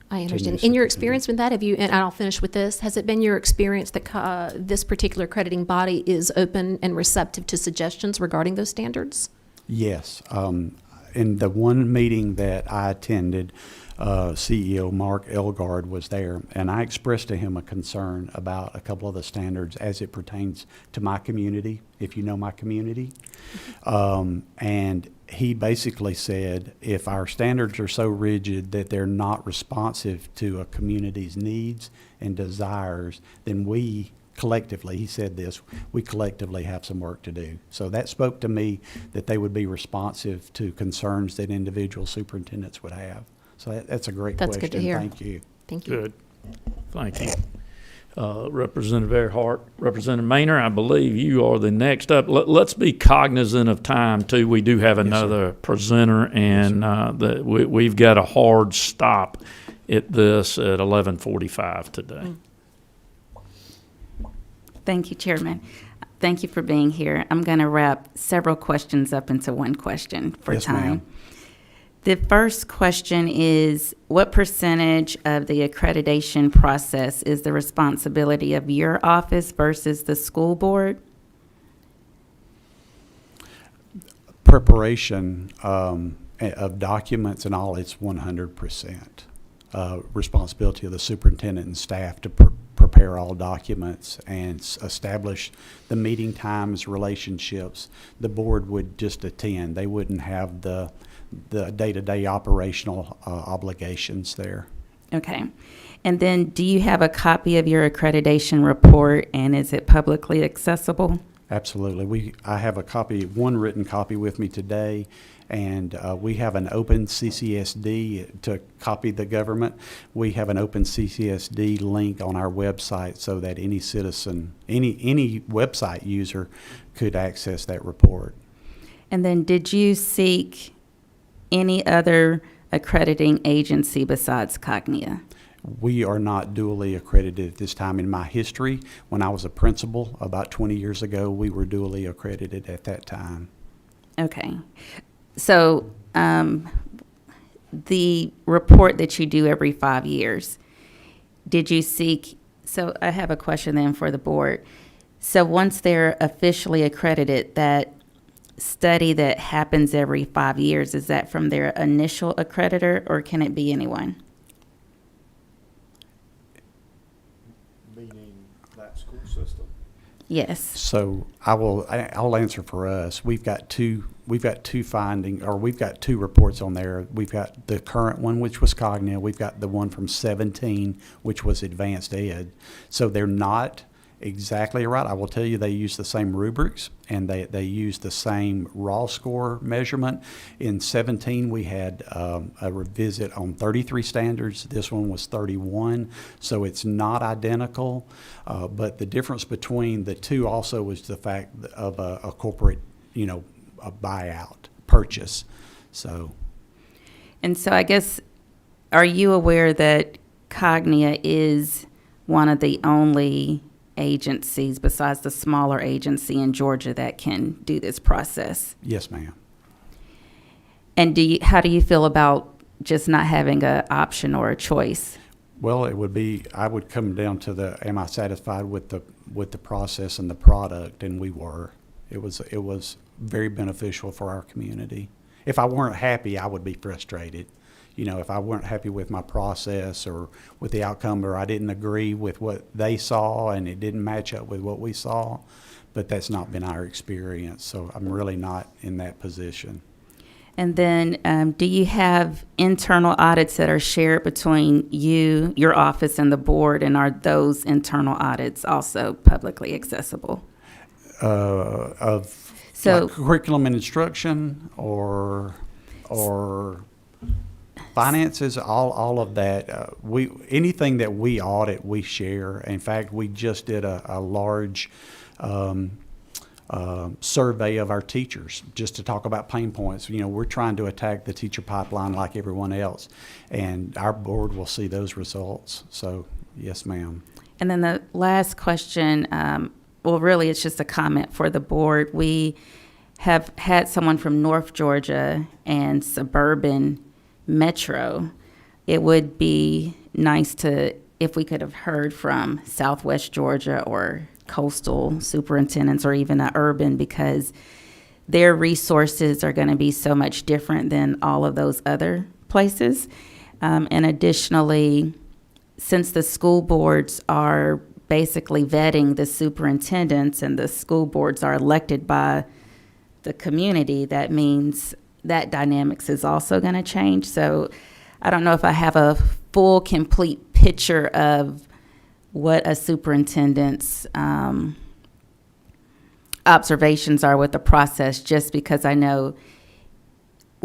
[SPEAKER 6] I understand. In your experience with that, and I'll finish with this, has it been your experience that this particular accrediting body is open and receptive to suggestions regarding those standards?
[SPEAKER 7] Yes. In the one meeting that I attended, CEO Mark Elgard was there, and I expressed to him a concern about a couple of the standards as it pertains to my community, if you know my community. And he basically said, if our standards are so rigid that they're not responsive to a community's needs and desires, then we collectively, he said this, we collectively have some work to do. So that spoke to me that they would be responsive to concerns that individual superintendents would have. So that's a great
[SPEAKER 6] That's
[SPEAKER 7] question.
[SPEAKER 6] good to hear.
[SPEAKER 7] Thank you.
[SPEAKER 6] Thank you.
[SPEAKER 1] Good. Thank you. Representative Earhart, Representative Maynard, I believe you are the next up. Let's be cognizant of time too. We do have another presenter, and we've got a hard stop at this at 11:45 today.
[SPEAKER 5] Thank you, Chairman. Thank you for being here. I'm going to wrap several questions up into one question for
[SPEAKER 7] Yes,
[SPEAKER 5] time.
[SPEAKER 7] ma'am.
[SPEAKER 5] The first question is, what percentage of the accreditation process is the responsibility of your office versus the school board?
[SPEAKER 7] Preparation of documents and all, it's 100% responsibility of the superintendent and staff to prepare all documents and establish the meeting times, relationships. The board would just attend. They wouldn't have the day-to-day operational obligations there.
[SPEAKER 5] Okay. And then do you have a copy of your accreditation report, and is it publicly accessible?
[SPEAKER 7] Absolutely. I have one written copy with me today, and we have an open CCSD to copy the government. We have an open CCSD link on our website so that any citizen, any website user could access that report.
[SPEAKER 5] And then did you seek any other accrediting agency besides Cognia?
[SPEAKER 7] We are not dually accredited at this time. In my history, when I was a principal about 20 years ago, we were dually accredited at that time.
[SPEAKER 5] Okay. So the report that you do every 5 years, did you seek, so I have a question then for the board. So once they're officially accredited, that study that happens every 5 years, is that from their initial accreditor, or can it be anyone?
[SPEAKER 4] Meaning that school system?
[SPEAKER 5] Yes.
[SPEAKER 7] So I'll answer for us. We've got two reports on there. We've got the current one, which was Cognia. We've got the one from 17, which was Advanced Ed. So they're not exactly right. I will tell you they use the same rubrics, and they use the same raw score measurement. In 17, we had a revisit on 33 standards. This one was 31, so it's not identical. But the difference between the two also was the fact of a corporate, a buyout purchase. So,
[SPEAKER 5] And so I guess, are you aware that Cognia is one of the only agencies besides the smaller agency in Georgia that can do this process?
[SPEAKER 7] yes, ma'am.
[SPEAKER 5] And how do you feel about just not having an option or a choice?
[SPEAKER 7] Well, I would come down to am I satisfied with the process and the product? And we were. It was very beneficial for our community. If I weren't happy, I would be frustrated. If I weren't happy with my process or with the outcome, or I didn't agree with what they saw and it didn't match up with what we saw, but that's not been our experience. So I'm really not in that position.
[SPEAKER 5] And then do you have internal audits that are shared between you, your office, and the board, and are those internal audits also publicly accessible?
[SPEAKER 7] Of
[SPEAKER 5] So-
[SPEAKER 7] like curriculum and instruction or finances, all of that. Anything that we audit, we share. In fact, we just did a large survey of our teachers just to talk about pain points. We're trying to attack the teacher pipeline like everyone else, and our board will see those results. So, yes, ma'am.
[SPEAKER 5] And then the last question, well, really, it's just a comment for the board. We have had someone from North Georgia and suburban metro. It would be nice if we could have heard from Southwest Georgia or coastal superintendents or even an urban, because their resources are going to be so much different than all of those other places. And additionally, since the school boards are basically vetting the superintendents and the school boards are elected by the community, that means that dynamics is also going to change. So I don't know if I have a full, complete picture of what a superintendent's observations are with the process, just because I know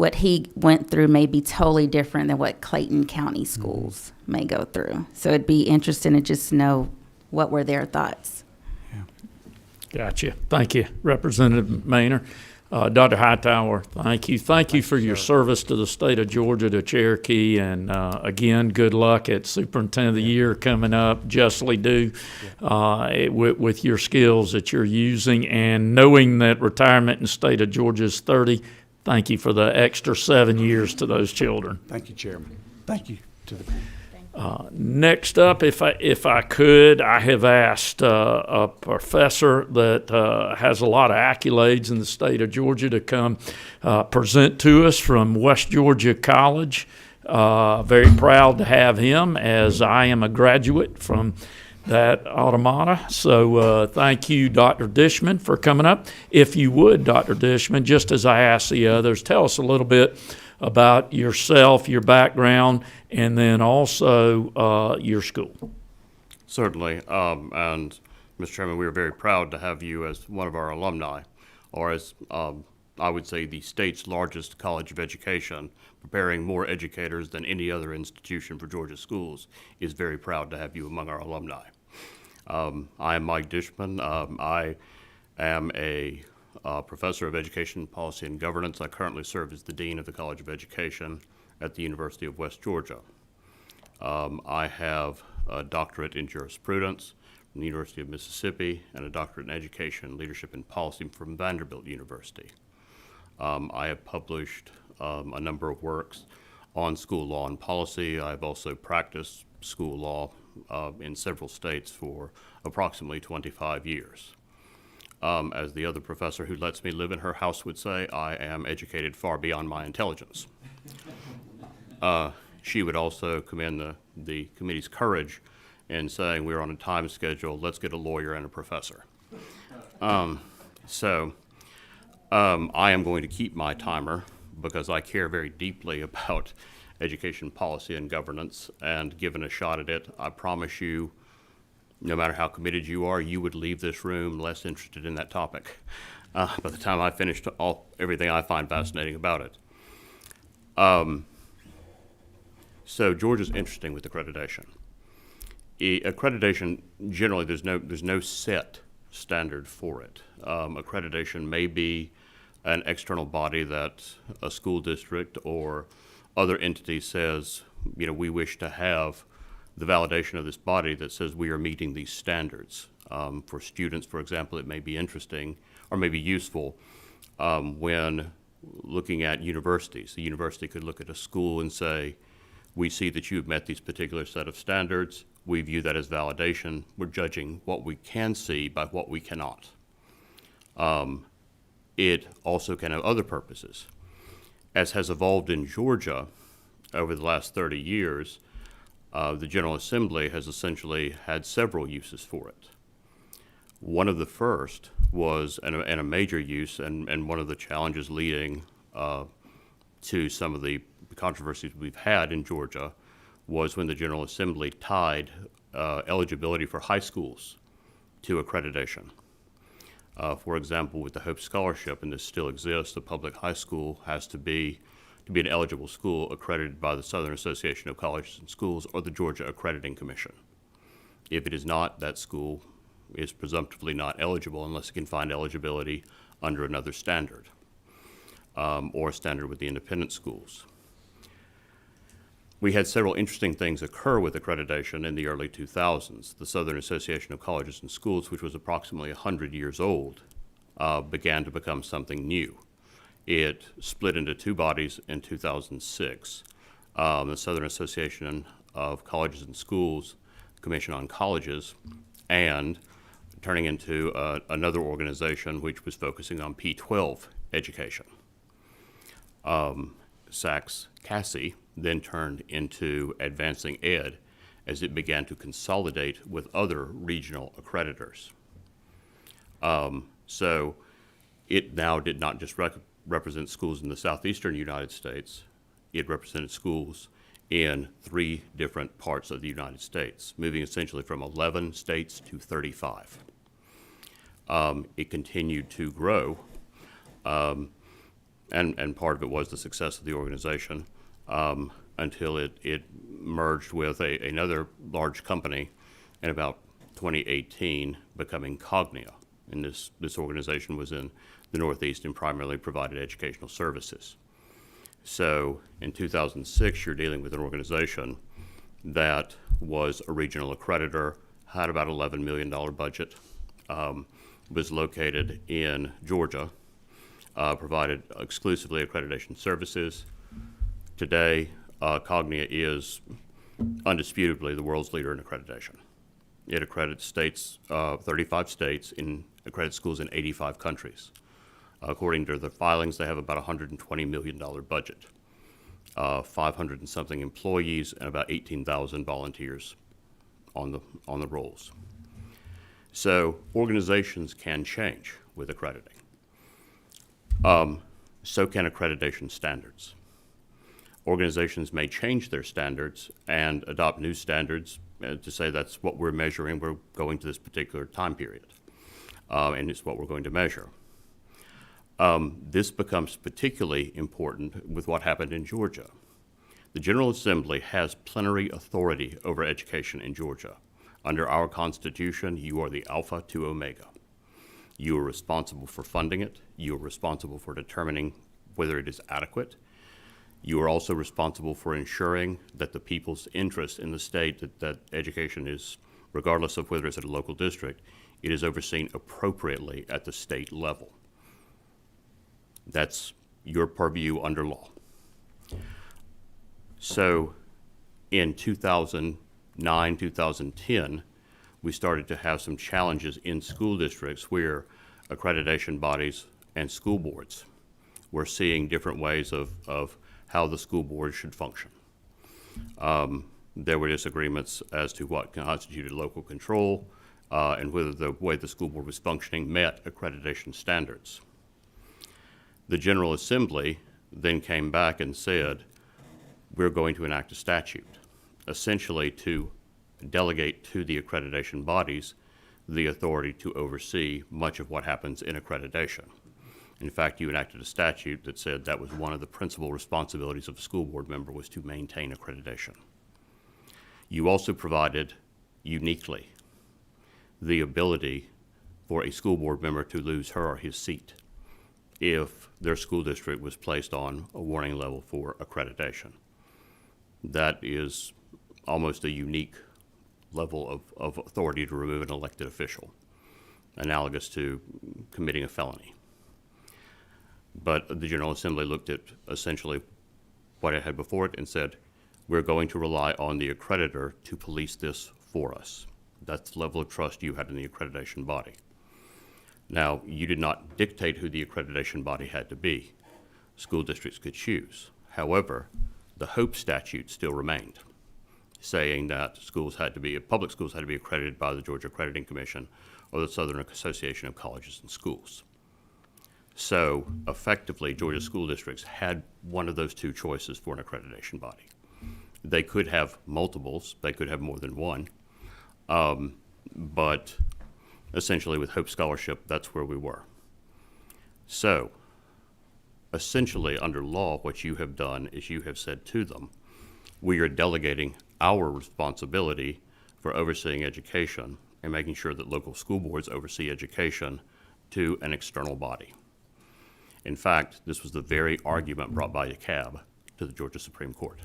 [SPEAKER 5] what he went through may be totally different than what Clayton County schools may go through. So it'd be interesting to just know what were their thoughts.
[SPEAKER 1] Gotcha. Thank you, Representative Maynor. Dr. Hightower, thank you. Thank you for your service to the state of Georgia, to Cherokee, and again, good luck at Superintendent of the Year coming up. Justly due with your skills that you're using, and knowing that retirement in the state of Georgia is 30. Thank you for the extra 7 years to those children.
[SPEAKER 7] Thank you, Chairman. Thank you to the
[SPEAKER 1] Next up, if I could, I have asked a professor that has a lot of accolades in the state of Georgia to come present to us from West Georgia College. Very proud to have him, as I am a graduate from that automata. So thank you, Dr. Dishman, for coming up. If you would, Dr. Dishman, just as I asked the others, tell us a little bit about yourself, your background, and then also your school.
[SPEAKER 8] Certainly. And Mr. Chairman, we are very proud to have you as one of our alumni, or as I would say the state's largest college of education, preparing more educators than any other institution for Georgia schools, is very proud to have you among our alumni. I am Mike Dishman. I am a professor of education policy and governance. I currently serve as the dean of the College of Education at the University of West Georgia. I have a doctorate in jurisprudence from the University of Mississippi and a doctorate in education, leadership, and policy from Vanderbilt University. I have published a number of works on school law and policy. I've also practiced school law in several states for approximately 25 years. As the other professor who lets me live in her house would say, I am educated far beyond my intelligence. She would also commend the committee's courage in saying we're on a time schedule, let's get a lawyer and a professor. So I am going to keep my timer because I care very deeply about education policy and governance, and given a shot at it, I promise you, no matter how committed you are, you would leave this room less interested in that topic by the time I finished everything I find fascinating about it. So Georgia's interesting with accreditation. Accreditation, generally, there's no set standard for it. Accreditation may be an external body that a school district or other entity says, we wish to have the validation of this body that says we are meeting these standards. For students, for example, it may be interesting or may be useful when looking at universities. The university could look at a school and say, we see that you've met these particular set of standards. We view that as validation. We're judging what we can see by what we cannot. It also can have other purposes. As has evolved in Georgia over the last 30 years, the General Assembly has essentially had several uses for it. One of the first was, and a major use, and one of the challenges leading to some of the controversies we've had in Georgia, was when the General Assembly tied eligibility for high schools to accreditation. For example, with the Hope Scholarship, and this still exists, a public high school has to be an eligible school accredited by the Southern Association of Colleges and Schools or the Georgia Accrediting Commission. If it is not, that school is presumptively not eligible unless it can find eligibility under another standard or a standard with the independent schools. We had several interesting things occur with accreditation in the early 2000s. The Southern Association of Colleges and Schools, which was approximately 100 years old, began to become something new. It split into two bodies in 2006. The Southern Association of Colleges and Schools, Commission on Colleges, and turning into another organization which was focusing on P-12 education. SACS-CASI then turned into Advancing Ed as it began to consolidate with other regional accreditors. So it now did not just represent schools in the southeastern United States, it represented schools in 3 different parts of the United States, moving essentially from 11 states to 35. It continued to grow. and part of it was the success of the organization, until it merged with another large company in about 2018, becoming Cognia. And this organization was in the Northeast and primarily provided educational services. So in 2006, you're dealing with an organization that was a regional accreditor, had about $11 million budget, was located in Georgia, provided exclusively accreditation services. Today, Cognia is undisputably the world's leader in accreditation. It accredits states, 35 states, and accredits schools in 85 countries. According to their filings, they have about $120 million budget, 500 and something employees, and about 18,000 volunteers on the rolls. So organizations can change with accrediting. So can accreditation standards. Organizations may change their standards and adopt new standards to say that's what we're measuring. We're going to this particular time period, and it's what we're going to measure. This becomes particularly important with what happened in Georgia. The General Assembly has plenary authority over education in Georgia. Under our Constitution, you are the Alpha to Omega. You are responsible for funding it. You are responsible for determining whether it is adequate. You are also responsible for ensuring that the people's interest in the state, that education is, regardless of whether it's at a local district, it is overseen appropriately at the state level. That's your purview under law. So in 2009, 2010, we started to have some challenges in school districts where accreditation bodies and school boards were seeing different ways of how the school board should function. There were disagreements as to what constituted local control and whether the way the school board was functioning met accreditation standards. The General Assembly then came back and said, we're going to enact a statute, essentially to delegate to the accreditation bodies the authority to oversee much of what happens in accreditation. In fact, you enacted a statute that said that was one of the principal responsibilities of a school board member, was to maintain accreditation. You also provided, uniquely, the ability for a school board member to lose her or his seat if their school district was placed on a warning level for accreditation. That is almost a unique level of authority to remove an elected official, analogous to committing a felony. But the General Assembly looked at essentially what it had before it and said, we're going to rely on the accreditor to police this for us. That's the level of trust you had in the accreditation body. Now, you did not dictate who the accreditation body had to be. School districts could choose. However, the HOPE statute still remained, saying that public schools had to be accredited by the Georgia Accrediting Commission or the Southern Association of Colleges and Schools. So effectively, Georgia school districts had one of those two choices for an accreditation body. They could have multiples, they could have more than one, but essentially with Hope Scholarship, that's where we were. So essentially under law, what you have done is you have said to them, we are delegating our responsibility for overseeing education and making sure that local school boards oversee education to an external body. In fact, this was the very argument brought by ACAB to the Georgia Supreme Court.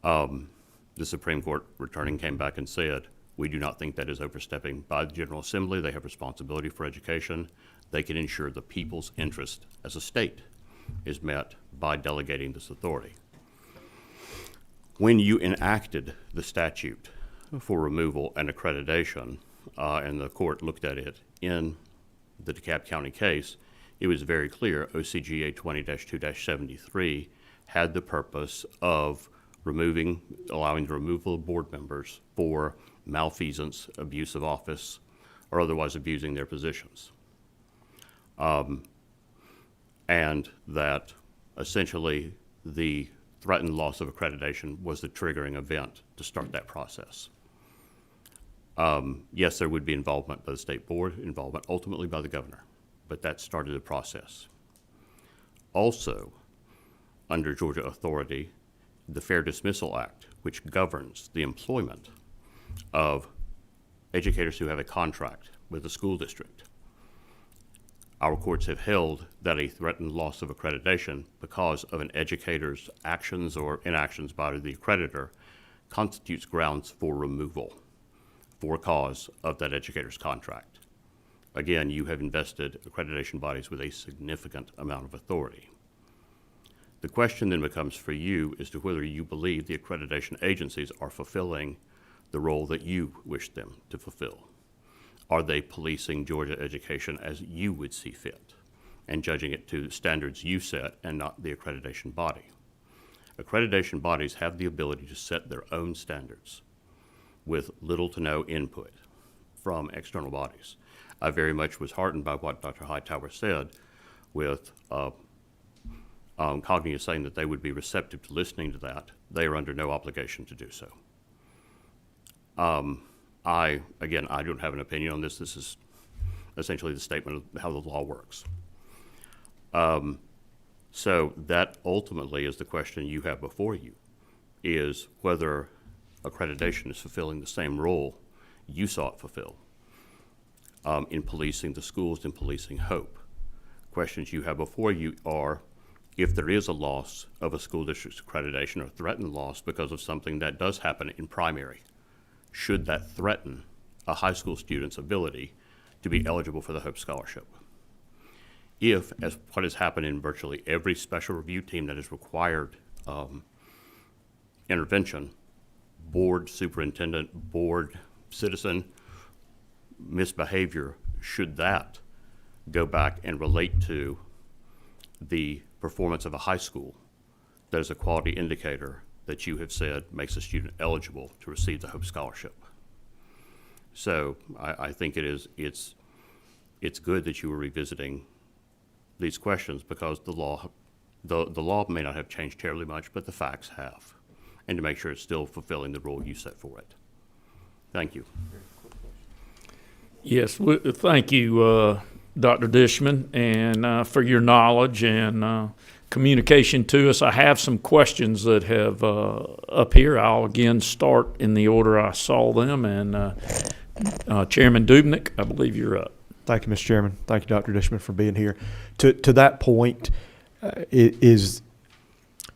[SPEAKER 8] The Supreme Court returning came back and said, we do not think that is overstepping by the General Assembly. They have responsibility for education. They can ensure the people's interest as a state is met by delegating this authority. When you enacted the statute for removal and accreditation, and the court looked at it in the DeKalb County case, it was very clear OCGA 20-2-73 had the purpose of allowing the removal of board members for malfeasance, abuse of office, or otherwise abusing their positions. And that essentially the threatened loss of accreditation was the triggering event to start that process. Yes, there would be involvement by the state board, involvement ultimately by the governor, but that started the process. Also, under Georgia authority, the Fair Dismissal Act, which governs the employment of educators who have a contract with the school district. Our courts have held that a threatened loss of accreditation because of an educator's actions or inactions by the accreditor constitutes grounds for removal for cause of that educator's contract. Again, you have invested accreditation bodies with a significant amount of authority. The question then becomes for you as to whether you believe the accreditation agencies are fulfilling the role that you wish them to fulfill. Are they policing Georgia education as you would see fit and judging it to the standards you set and not the accreditation body? Accreditation bodies have the ability to set their own standards with little to no input from external bodies. I very much was heartened by what Dr. Hightower said with Cognia saying that they would be receptive to listening to that. They are under no obligation to do so. I don't have an opinion on this. This is essentially the statement of how the law works. So that ultimately is the question you have before you, is whether accreditation is fulfilling the same role you saw it fulfill in policing the schools and policing hope. Questions you have before you are, if there is a loss of a school district's accreditation or threatened loss because of something that does happen in primary, should that threaten a high school student's ability to be eligible for the Hope Scholarship? If, as what has happened in virtually every special review team that has required intervention, board, superintendent, board, citizen, misbehavior, should that go back and relate to the performance of a high school, that is a quality indicator that you have said makes a student eligible to receive the Hope Scholarship. So I think it's good that you were revisiting these questions, because the law may not have changed terribly much, but the facts have, and to make sure it's still fulfilling the role you set for it. Thank you.
[SPEAKER 1] Yes, thank you, Dr. Dishman, and for your knowledge and communication to us. I have some questions that have up here. I'll again start in the order I saw them, and Chairman Dubnik, I believe you're up.
[SPEAKER 4] Thank you, Mr. Chairman. Thank you, Dr. Dishman, for being here. To that point,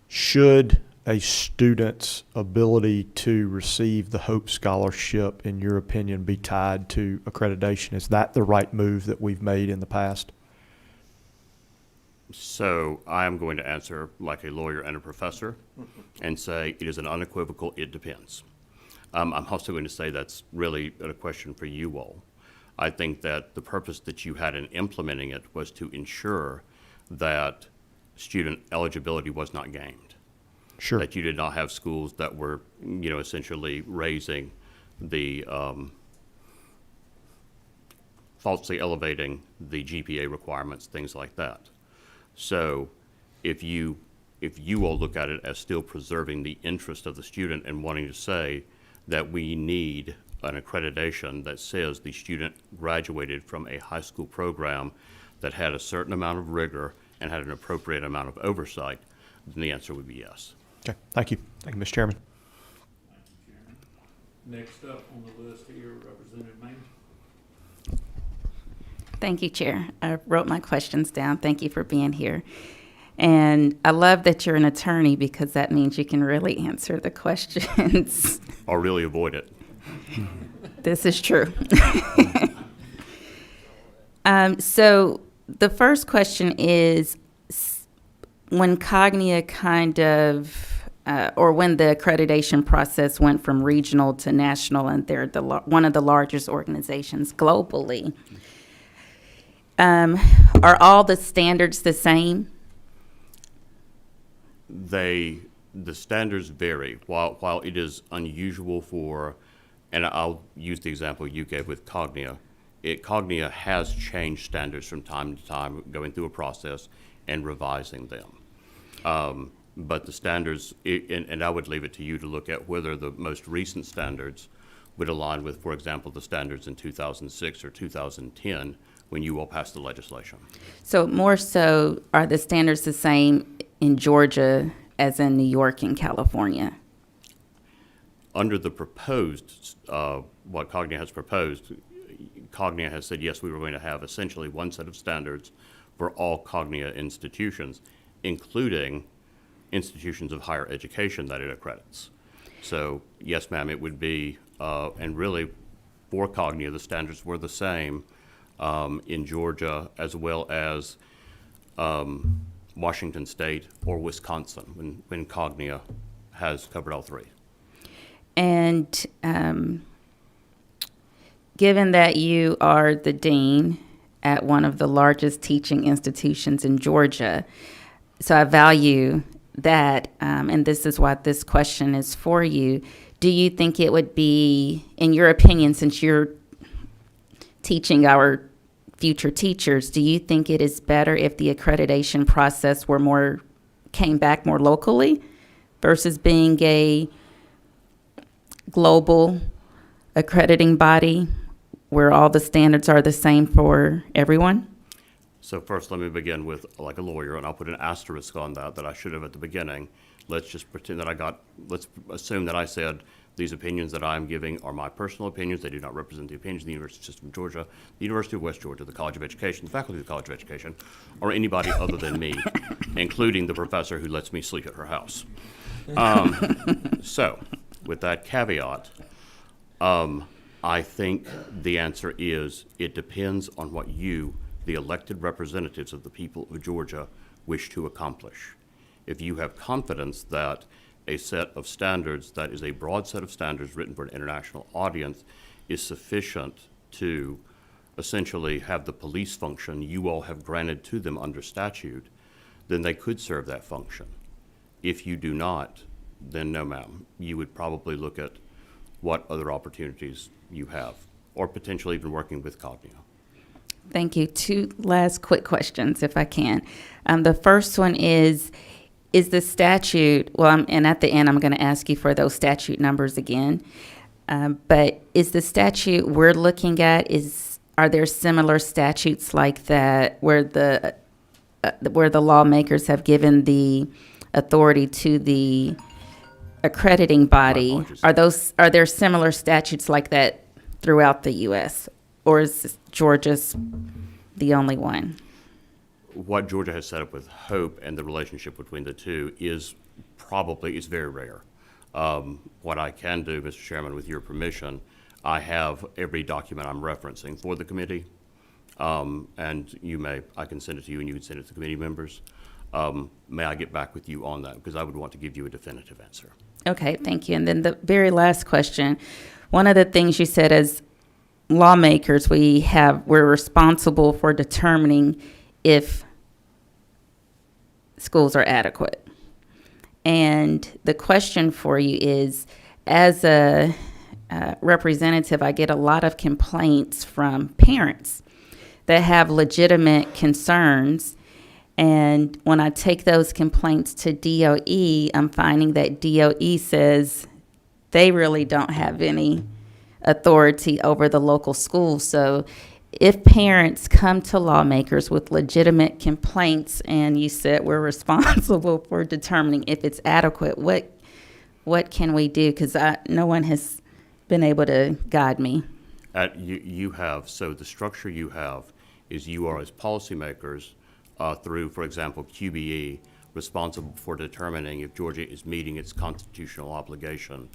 [SPEAKER 4] should a student's ability to receive the Hope Scholarship, in your opinion, be tied to accreditation? Is that the right move that we've made in the past?
[SPEAKER 8] So I am going to answer like a lawyer and a professor and say it is an unequivocal it depends. I'm also going to say that's really a question for you all. I think that the purpose that you had in implementing it was to ensure that student eligibility was not gamed.
[SPEAKER 4] Sure.
[SPEAKER 8] That you did not have schools that were, essentially raising the, falsely elevating the GPA requirements, things like that. So if you all look at it as still preserving the interest of the student and wanting to say that we need an accreditation that says the student graduated from a high school program that had a certain amount of rigor and had an appropriate amount of oversight, then the answer would be yes.
[SPEAKER 4] Okay, thank you. Thank you, Mr. Chairman.
[SPEAKER 1] Next up on the list here, Representative Maynard.
[SPEAKER 5] Thank you, Chair. I wrote my questions down. Thank you for being here. And I love that you're an attorney, because that means you can really answer the questions.
[SPEAKER 8] Or really avoid it.
[SPEAKER 5] This is true. So the first question is, when Cognia or when the accreditation process went from regional to national, and they're one of the largest organizations globally, are all the standards the same?
[SPEAKER 8] The standards vary. While it is unusual for, and I'll use the example you gave with Cognia, Cognia has changed standards from time to time, going through a process and revising them. But the standards, and I would leave it to you to look at whether the most recent standards would align with, for example, the standards in 2006 or 2010, when you all pass the legislation.
[SPEAKER 5] So more so, are the standards the same in Georgia as in New York and California?
[SPEAKER 8] Under the proposed, what Cognia has proposed, Cognia has said, yes, we were going to have essentially one set of standards for all Cognia institutions, including institutions of higher education that it accredits. So, yes, ma'am, it would be, and really for Cognia, the standards were the same in Georgia as well as Washington State or Wisconsin when Cognia has covered all three.
[SPEAKER 5] And given that you are the dean at one of the largest teaching institutions in Georgia, so I value that, and this is why this question is for you. Do you think it would be, in your opinion, since you're teaching our future teachers, do you think it is better if the accreditation process came back more locally versus being a global accrediting body where all the standards are the same for everyone?
[SPEAKER 8] So first, let me begin with, like a lawyer, and I'll put an asterisk on that I should have at the beginning. Let's just pretend that let's assume that I said these opinions that I'm giving are my personal opinions. They do not represent the opinions of the University System of Georgia, the University of West Georgia, the College of Education, the faculty of the College of Education, or anybody other than me, including the professor who lets me sleep at her house. So, with that caveat, I think the answer is it depends on what you, the elected representatives of the people of Georgia, wish to accomplish. If you have confidence that a set of standards that is a broad set of standards written for an international audience is sufficient to essentially have the police function you all have granted to them under statute, then they could serve that function. If you do not, then no, ma'am. You would probably look at what other opportunities you have, or potentially even working with Cognia.
[SPEAKER 5] Thank you. Two last quick questions, if I can. The first one is the statute, and at the end, I'm going to ask you for those statute numbers again. But is the statute we're looking at, are there similar statutes like that where the lawmakers have given the authority to the accrediting body? Are there similar statutes like that throughout the U.S., or is Georgia's the only one?
[SPEAKER 8] What Georgia has set up with HOPE and the relationship between the two is very rare. What I can do, Mr. Chairman, with your permission, I have every document I'm referencing for the committee, and I can send it to you and you can send it to the committee members. May I get back with you on that, because I would want to give you a definitive answer.
[SPEAKER 5] Okay, thank you. And then the very last question, one of the things you said as lawmakers, we're responsible for determining if schools are adequate. And the question for you is, as a representative, I get a lot of complaints from parents that have legitimate concerns. And when I take those complaints to DOE, I'm finding that DOE says they really don't have any authority over the local schools. So if parents come to lawmakers with legitimate complaints and you said we're responsible for determining if it's adequate, what can we do? Because no one has been able to guide me.
[SPEAKER 8] So the structure you have is you are, as policymakers, through, for example, QBE, responsible for determining if Georgia is meeting its constitutional obligation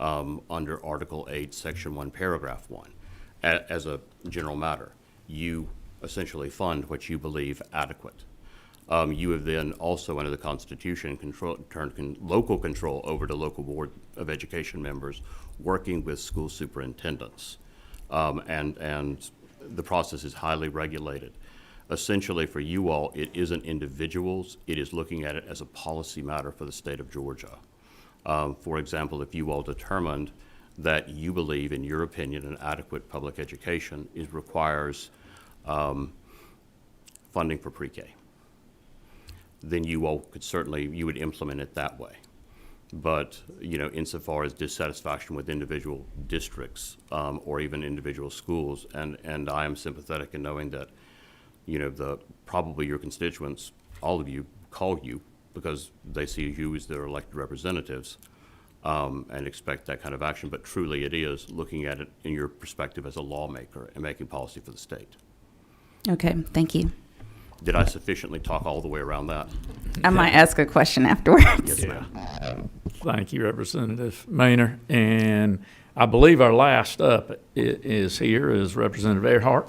[SPEAKER 8] under Article 8, Section 1, Paragraph 1. As a general matter, you essentially fund what you believe adequate. You have then also, under the Constitution, turned local control over to local Board of Education members working with school superintendents. And the process is highly regulated. Essentially, for you all, it isn't individuals. It is looking at it as a policy matter for the state of Georgia. For example, if you all determined that you believe, in your opinion, an adequate public education requires funding for pre-K, then you all you would implement it that way. But, insofar as dissatisfaction with individual districts or even individual schools, and I am sympathetic in knowing that, probably your constituents, all of you, call you because they see you as their elected representatives and expect that kind of action. But truly it is looking at it in your perspective as a lawmaker and making policy for the state.
[SPEAKER 5] Okay, thank you.
[SPEAKER 8] Did I sufficiently talk all the way around that?
[SPEAKER 5] I might ask a question afterwards.
[SPEAKER 8] Yes, ma'am.
[SPEAKER 1] Thank you, Representative Maynor. And I believe our last up is Representative Earhart.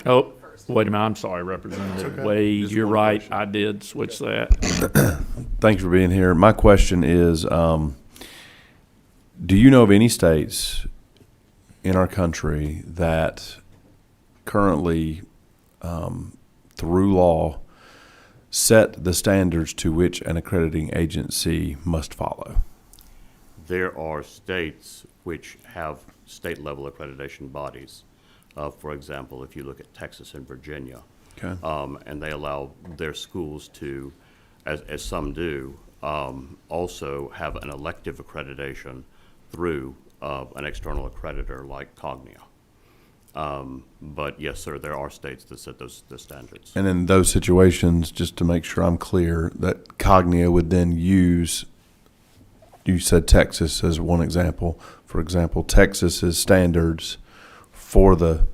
[SPEAKER 1] Oh, wait a minute, I'm sorry, Representative Wade,
[SPEAKER 2] Just
[SPEAKER 1] you're
[SPEAKER 2] one
[SPEAKER 1] right,
[SPEAKER 2] question.
[SPEAKER 1] I did switch that.
[SPEAKER 2] Thanks for being here. My question is, do you know of any states in our country that currently, through law, set the standards to which an accrediting agency must follow?
[SPEAKER 8] There are states which have state-level accreditation bodies. For example, if you look at Texas and Virginia,
[SPEAKER 2] Okay.
[SPEAKER 8] And they allow their schools to, as some do, also have an elective accreditation through an external accreditor like Cognia. But yes, sir, there are states that set those standards.
[SPEAKER 2] And in those situations, just to make sure I'm clear, that Cognia would then use, you said Texas as one example. For example, Texas's standards for the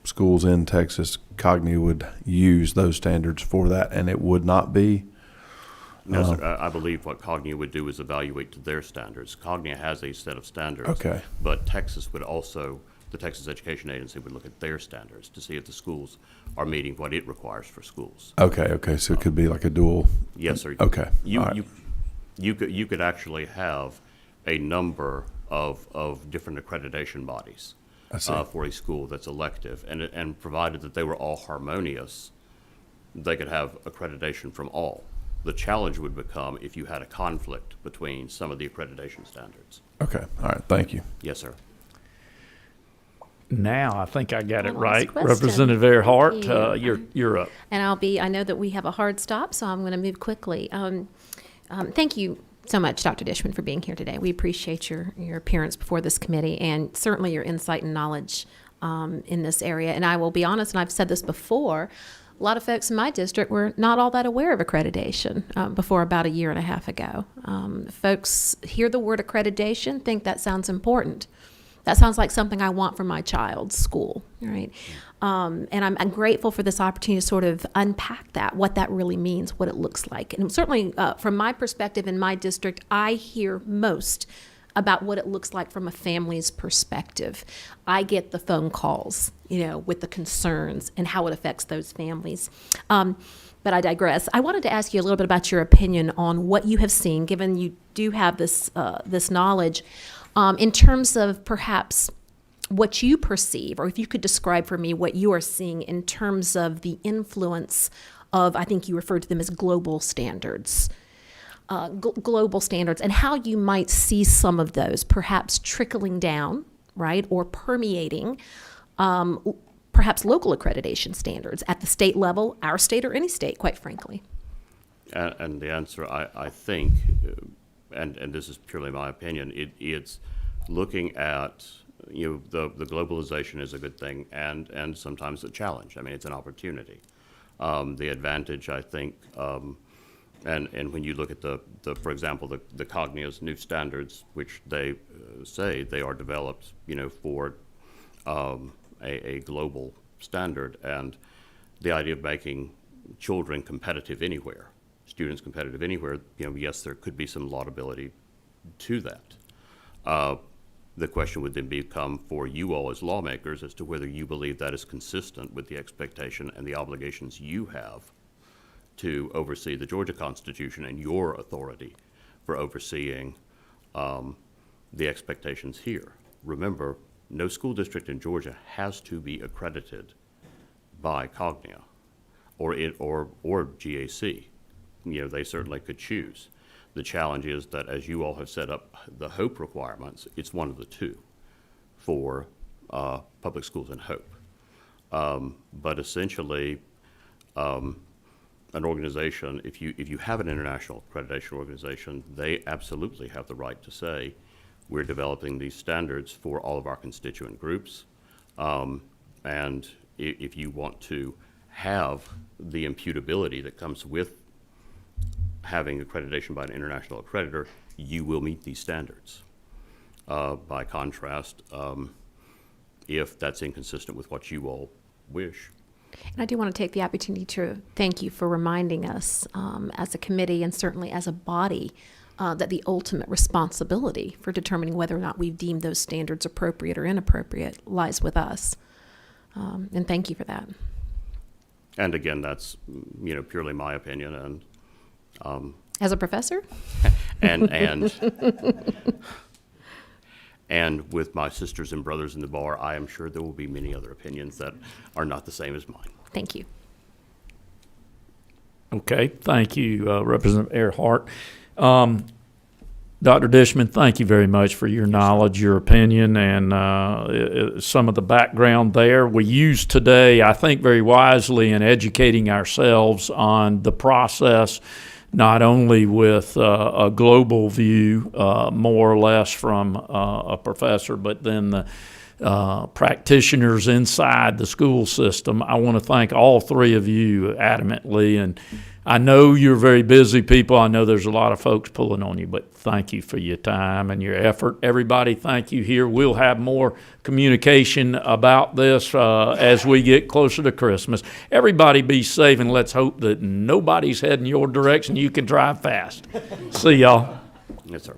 [SPEAKER 2] schools in Texas, Cognia would use those standards for that, and it would not be?
[SPEAKER 8] No, sir, I believe what Cognia would do is evaluate to their standards. Cognia has a set of standards.
[SPEAKER 2] Okay.
[SPEAKER 8] But Texas would also, the Texas Education Agency would look at their standards to see if the schools are meeting what it requires for schools.
[SPEAKER 2] Okay, so it could be like a dual.
[SPEAKER 8] Yes, sir.
[SPEAKER 2] Okay, all right.
[SPEAKER 8] You could actually have a number of different accreditation bodies
[SPEAKER 2] I see.
[SPEAKER 8] for a school that's elective, and provided that they were all harmonious, they could have accreditation from all. The challenge would become if you had a conflict between some of the accreditation standards.
[SPEAKER 2] Okay, all right, thank you.
[SPEAKER 8] Yes, sir.
[SPEAKER 1] Now, I think I got it
[SPEAKER 6] One last
[SPEAKER 1] right.
[SPEAKER 6] question.
[SPEAKER 1] Representative Earhart,
[SPEAKER 6] Thank you.
[SPEAKER 1] you're up.
[SPEAKER 6] And I know that we have a hard stop, so I'm going to move quickly. Thank you so much, Dr. Dishman, for being here today. We appreciate your appearance before this committee and certainly your insight and knowledge in this area. And I will be honest, and I've said this before, a lot of folks in my district were not all that aware of accreditation before about a year and a half ago. Folks hear the word accreditation, think that sounds important. That sounds like something I want for my child's school, right? And I'm grateful for this opportunity to sort of unpack that, what that really means, what it looks like. And certainly from my perspective in my district, I hear most about what it looks like from a family's perspective. I get the phone calls, with the concerns and how it affects those families. But I digress. I wanted to ask you a little bit about your opinion on what you have seen, given you do have this knowledge, in terms of perhaps what you perceive, or if you could describe for me what you are seeing in terms of the influence of, I think you referred to them as global standards, and how you might see some of those perhaps trickling down, right, or permeating perhaps local accreditation standards at the state level, our state or any state, quite frankly.
[SPEAKER 8] And the answer, I think, and this is purely my opinion, it's looking at, the globalization is a good thing and sometimes a challenge. I mean, it's an opportunity. The advantage, I think, and when you look at for example, the Cognia's new standards, which they say they are developed, for a global standard, and the idea of making children competitive anywhere, students competitive anywhere, yes, there could be some laudability to that. The question would then become for you all as lawmakers as to whether you believe that is consistent with the expectation and the obligations you have to oversee the Georgia Constitution and your authority for overseeing the expectations here. Remember, no school district in Georgia has to be accredited by Cognia or GAC. They certainly could choose. The challenge is that as you all have set up the HOPE requirements, it's one of the two for public schools in HOPE. But essentially, an organization, if you have an international accreditation organization, they absolutely have the right to say, we're developing these standards for all of our constituent groups. And if you want to have the imputability that comes with having accreditation by an international accreditor, you will meet these standards. By contrast, if that's inconsistent with what you all wish.
[SPEAKER 6] And I do want to take the opportunity to thank you for reminding us as a committee and certainly as a body that the ultimate responsibility for determining whether or not we've deemed those standards appropriate or inappropriate lies with us. And thank you for that.
[SPEAKER 8] And again, that's purely my opinion, and
[SPEAKER 6] As a professor?
[SPEAKER 8] And with my sisters and brothers in the bar, I am sure there will be many other opinions that are not the same as mine.
[SPEAKER 6] Thank you.
[SPEAKER 1] Okay, thank you, Representative Earhart. Dr. Dishman, thank you very much for your knowledge, your opinion, and some of the background there. We use today, I think, very wisely in educating ourselves on the process, not only with a global view, more or less from a professor, but then the practitioners inside the school system. I want to thank all three of you adamantly, and I know you're very busy people. I know there's a lot of folks pulling on you, but thank you for your time and your effort. Everybody, thank you here. We'll have more communication about this as we get closer to Christmas. Everybody be safe, and let's hope that nobody's heading your direction. You can drive fast. See y'all.
[SPEAKER 8] Yes, sir.